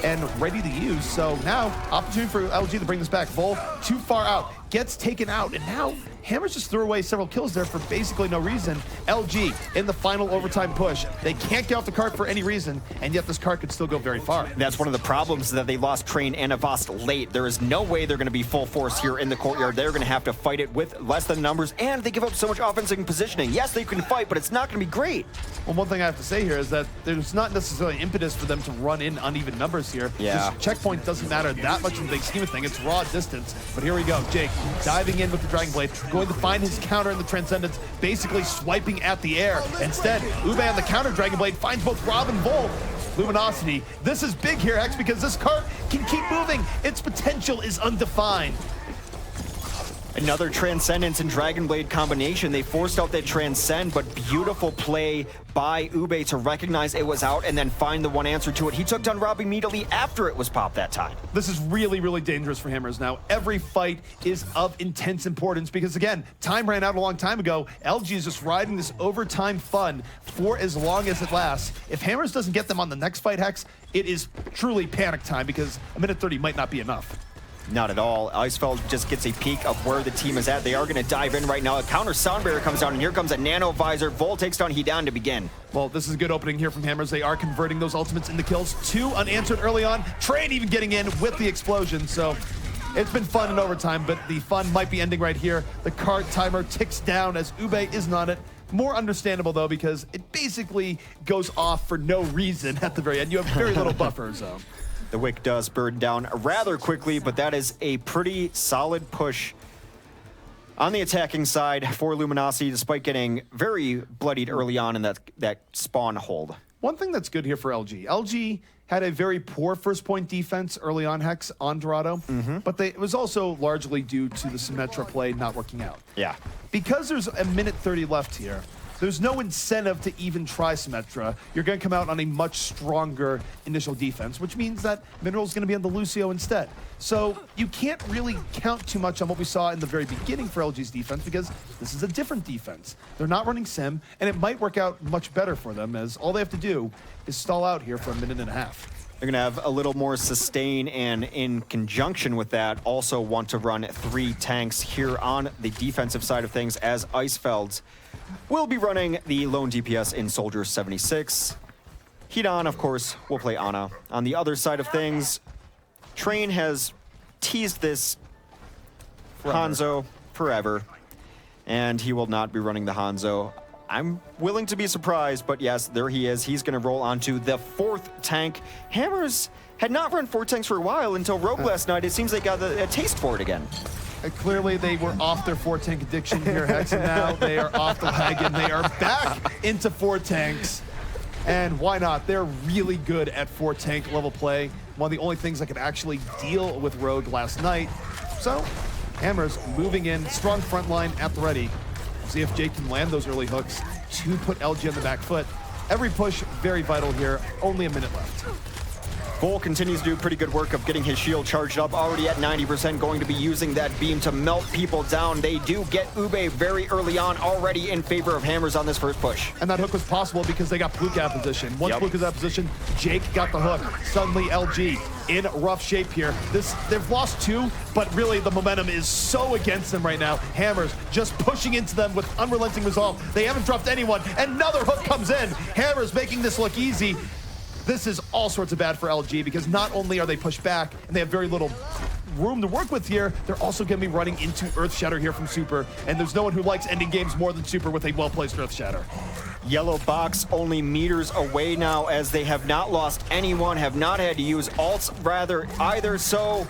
and ready to use. So now, opportunity for LG to bring this back. Vol, too far out, gets taken out, and now Hammers just threw away several kills there for basically no reason. LG in the final overtime push. They can't get off the cart for any reason, and yet this cart could still go very far. That's one of the problems, that they lost Train and Avast late. There is no way they're going to be full force here in the courtyard. They're going to have to fight it with less than numbers, and they give up so much offensive positioning. Yes, they can fight, but it's not going to be great. Well, one thing I have to say here is that there's not necessarily impetus for them to run in uneven numbers here. Yeah. This checkpoint doesn't matter that much in the big scheme of things. It's raw distance. But here we go. Jake diving in with the Dragon Blade, going to find his counter in the Transcendence, basically swiping at the air. Instead, Ube on the counter Dragon Blade finds both Rob and Vol. Luminosity, this is big here, Hex, because this cart can keep moving. Its potential is undefined. Another Transcendence and Dragon Blade combination. They forced out that Transcend, but beautiful play by Ube to recognize it was out and then find the one answer to it. He took down Rob immediately after it was popped that time. This is really, really dangerous for Hammers now. Every fight is of intense importance because, again, time ran out a long time ago. LG is just riding this overtime fun for as long as it lasts. If Hammers doesn't get them on the next fight, Hex, it is truly panic time because a minute 30 might not be enough. Not at all. Icefeld just gets a peek of where the team is at. They are going to dive in right now. A counter sound barrier comes down, and here comes a nano visor. Vol takes down Hedan to begin. Well, this is a good opening here from Hammers. They are converting those ultimates into kills. Two unanswered early on. Train even getting in with the explosion. So it's been fun in overtime, but the fun might be ending right here. The cart timer ticks down as Ube isn't on it. More understandable, though, because it basically goes off for no reason at the very end. You have very little buffer zone. The wick does burn down rather quickly, but that is a pretty solid push on the attacking side for Luminosity, despite getting very bloodied early on in that spawn hold. One thing that's good here for LG. LG had a very poor first point defense early on, Hex, on Dorado, but it was also largely due to the Symmetra play not working out. Yeah. Because there's a minute 30 left here, there's no incentive to even try Symmetra. You're going to come out on a much stronger initial defense, which means that Mineral's going to be on the Lucio instead. So you can't really count too much on what we saw in the very beginning for LG's defense because this is a different defense. They're not running Sim, and it might work out much better for them as all they have to do is stall out here for a minute and a half. They're going to have a little more sustain, and in conjunction with that, also want to run 3 tanks here on the defensive side of things, as Icefeld will be running the lone DPS in Soldier 76. Hedan, of course, will play Ana. On the other side of things, Train has teased this Hanzo forever, and he will not be running the Hanzo. I'm willing to be surprised, but yes, there he is. He's going to roll onto the 4th tank. Hammers had not run 4 tanks for a while until Rogue last night. It seems they got a taste for it again. Clearly, they were off their 4-tank addiction here, Hex, and now they are off the wagon. They are back into 4 tanks. And why not? They're really good at 4-tank level play. One of the only things that could actually deal with Rogue last night. So, Hammers moving in, strong front line at the ready. See if Jake can land those early hooks to put LG on the back foot. Every push very vital here. Only a minute left. Bull continues to do pretty good work of getting his shield charged up, already at 90%, going to be using that beam to melt people down. They do get Ube very early on, already in favor of Hammers on this first push. And that hook was possible because they got Pluke out of position. Once Pluke is out of position, Jake got the hook. Suddenly LG in rough shape here. They've lost 2, but really the momentum is so against them right now. Hammers just pushing into them with unrelenting resolve. They haven't dropped anyone. Another hook comes in. Hammers making this look easy. This is all sorts of bad for LG because not only are they pushed back and they have very little room to work with here, they're also going to be running into Earth Shatter here from Super, and there's no one who likes ending games more than Super with a well-placed Earth Shatter. Yellow box only meters away now as they have not lost anyone, have not had to use ults rather either, so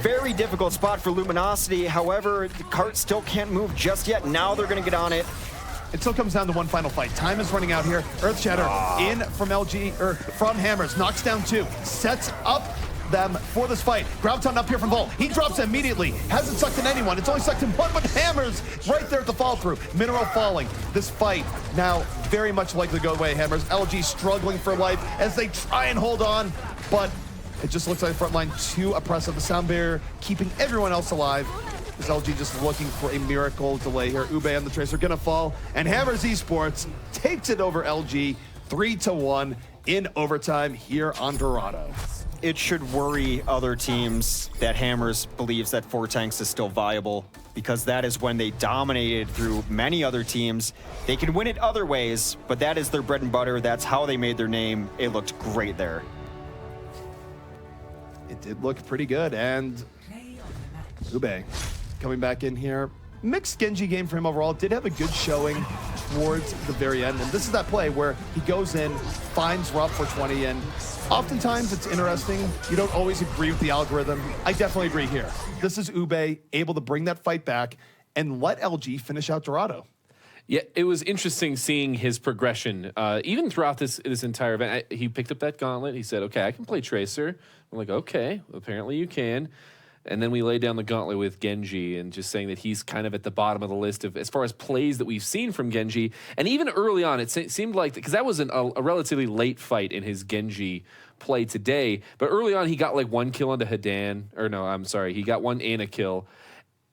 very difficult spot for Luminosity. However, the cart still can't move just yet. Now they're going to get on it. It still comes down to one final fight. Time is running out here. Earth Shatter in from LG, or from Hammers, knocks down 2, sets up them for this fight. Groundtown up here from Vol. He drops immediately. Hasn't sucked in anyone. It's only sucked in one, but Hammers right there at the fall through. Mineral falling. This fight now very much likely to go away. Hammers. LG struggling for life as they try and hold on, but it just looks like the front line too oppressive. The sound barrier keeping everyone else alive. Is LG just looking for a miracle delay here? Ube and the Tracer gonna fall, and Hammers eSports takes it over LG 3-1 in overtime here on Dorado. It should worry other teams that Hammers believes that 4 tanks is still viable, because that is when they dominated through many other teams. They can win it other ways, but that is their bread and butter. That's how they made their name. It looked great there. It did look pretty good, and Ube coming back in here. Mixed Genji game for him overall. Did have a good showing towards the very end. And this is that play where he goes in, finds Rob for 20, and oftentimes it's interesting. You don't always agree with the algorithm. I definitely agree here. This is Ube able to bring that fight back and let LG finish out Dorado. Yeah, it was interesting seeing his progression. Even throughout this entire event, he picked up that gauntlet. He said, okay, I can play Tracer. I'm like, okay, apparently you can. And then we laid down the gauntlet with Genji and just saying that he's kind of at the bottom of the list of as far as plays that we've seen from Genji. And even early on, it seemed like, because that was a relatively late fight in his Genji play today, but early on he got like 1 kill onto Hadan, or no, I'm sorry, he got 1 Ana kill,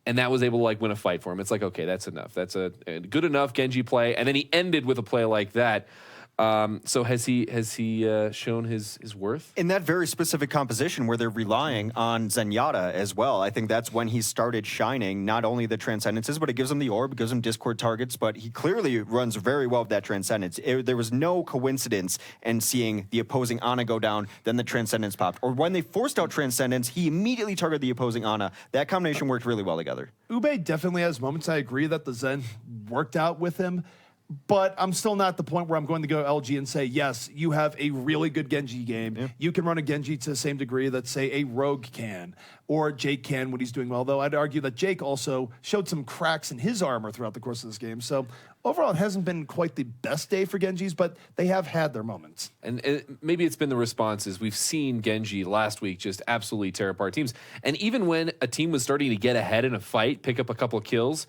and that was able to like win a fight for him. It's like, okay, that's enough. That's a good enough Genji play. And then he ended with a play like that. So has he shown his worth? In that very specific composition where they're relying on Zenyatta as well, I think that's when he started shining, not only the Transcendences, but it gives him the orb, it gives him Discord targets, but he clearly runs very well with that Transcendence. There was no coincidence in seeing the opposing Ana go down, then the Transcendence popped. Or when they forced out Transcendence, he immediately targeted the opposing Ana. That combination worked really well together. Ube definitely has moments. I agree that the Zen worked out with him. But I'm still not at the point where I'm going to go LG and say, yes, you have a really good Genji game. Yeah. You can run a Genji to the same degree that, say, a Rogue can, or Jake can when he's doing well. Though I'd argue that Jake also showed some cracks in his armor throughout the course of this game. So overall, it hasn't been quite the best day for Genjis, but they have had their moments. And maybe it's been the responses. We've seen Genji last week just absolutely tear apart teams. And even when a team was starting to get ahead in a fight, pick up a couple of kills,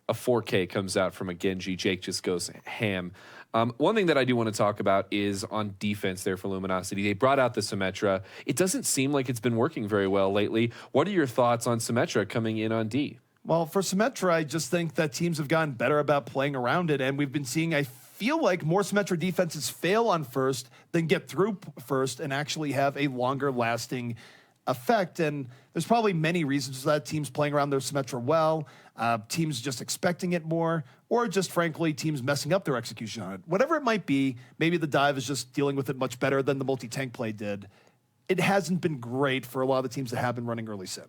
a 4K comes out from a Genji. Jake just goes ham. One thing that I do want to talk about is on defense there for Luminosity. They brought out the Symmetra. It doesn't seem like it's been working very well lately. What are your thoughts on Symmetra coming in on D? Well, for Symmetra, I just think that teams have gotten better about playing around it, and we've been seeing, I feel like, more Symmetra defenses fail on first than get through first and actually have a longer-lasting effect. And there's probably many reasons for that. Teams playing around their Symmetra well, teams just expecting it more, or just frankly teams messing up their execution on it. Whatever it might be, maybe the dive is just dealing with it much better than the multi-tank play did. It hasn't been great for a lot of the teams that have been running early sim.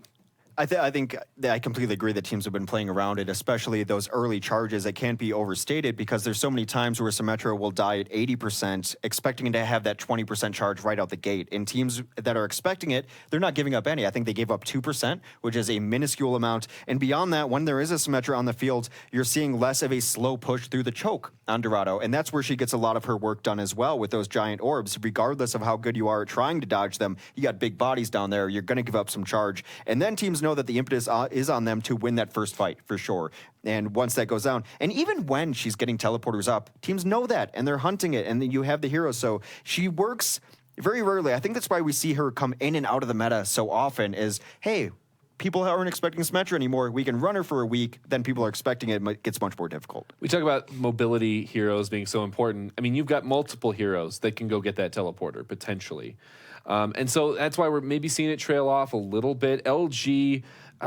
I think that I completely agree that teams have been playing around it, especially those early charges. It can't be overstated because there's so many times where Symmetra will die at 80%, expecting to have that 20% charge right out the gate. And teams that are expecting it, they're not giving up any. I think they gave up 2%, which is a minuscule amount. And beyond that, when there is a Symmetra on the field, you're seeing less of a slow push through the choke on Dorado. And that's where she gets a lot of her work done as well with those giant orbs. Regardless of how good you are at trying to dodge them, you got big bodies down there, you're going to give up some charge. And then teams know that the impetus is on them to win that first fight for sure. And once that goes down, and even when she's getting teleporters up, teams know that and they're hunting it. And then you have the hero. So she works very rarely. I think that's why we see her come in and out of the meta so often is, hey, people aren't expecting Symmetra anymore. We can run her for a week. Then people are expecting it. It gets much more difficult. We talk about mobility heroes being so important. I mean, you've got multiple heroes that can go get that teleporter potentially. And so that's why we're maybe seeing it trail off a little bit. LG,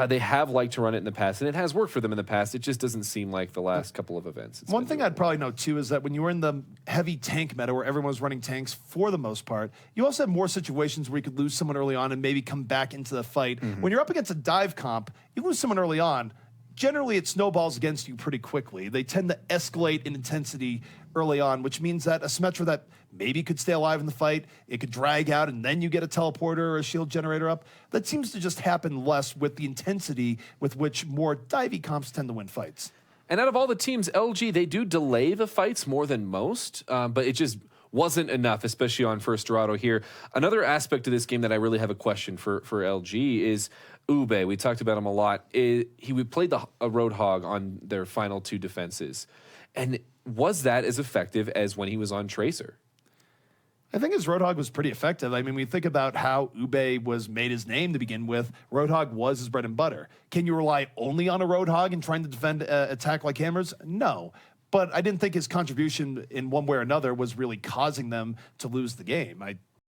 they have liked to run it in the past, and it has worked for them in the past. It just doesn't seem like the last couple of events. One thing I'd probably note, too, is that when you were in the heavy tank meta where everyone was running tanks for the most part, you also had more situations where you could lose someone early on and maybe come back into the fight. When you're up against a dive comp, you lose someone early on, generally it snowballs against you pretty quickly. They tend to escalate in intensity early on, which means that a Symmetra that maybe could stay alive in the fight, it could drag out, and then you get a teleporter or a shield generator up. That seems to just happen less with the intensity with which more divey comps tend to win fights. And out of all the teams, LG, they do delay the fights more than most, but it just wasn't enough, especially on first Dorado here. Another aspect of this game that I really have a question for LG is Ube. We talked about him a lot. He played a Roadhog on their final two defenses. And was that as effective as when he was on Tracer? I think his Roadhog was pretty effective. I mean, we think about how Ube was made his name to begin with. Roadhog was his bread and butter. Can you rely only on a Roadhog and trying to defend attack like hammers? No. But I didn't think his contribution in one way or another was really causing them to lose the game. I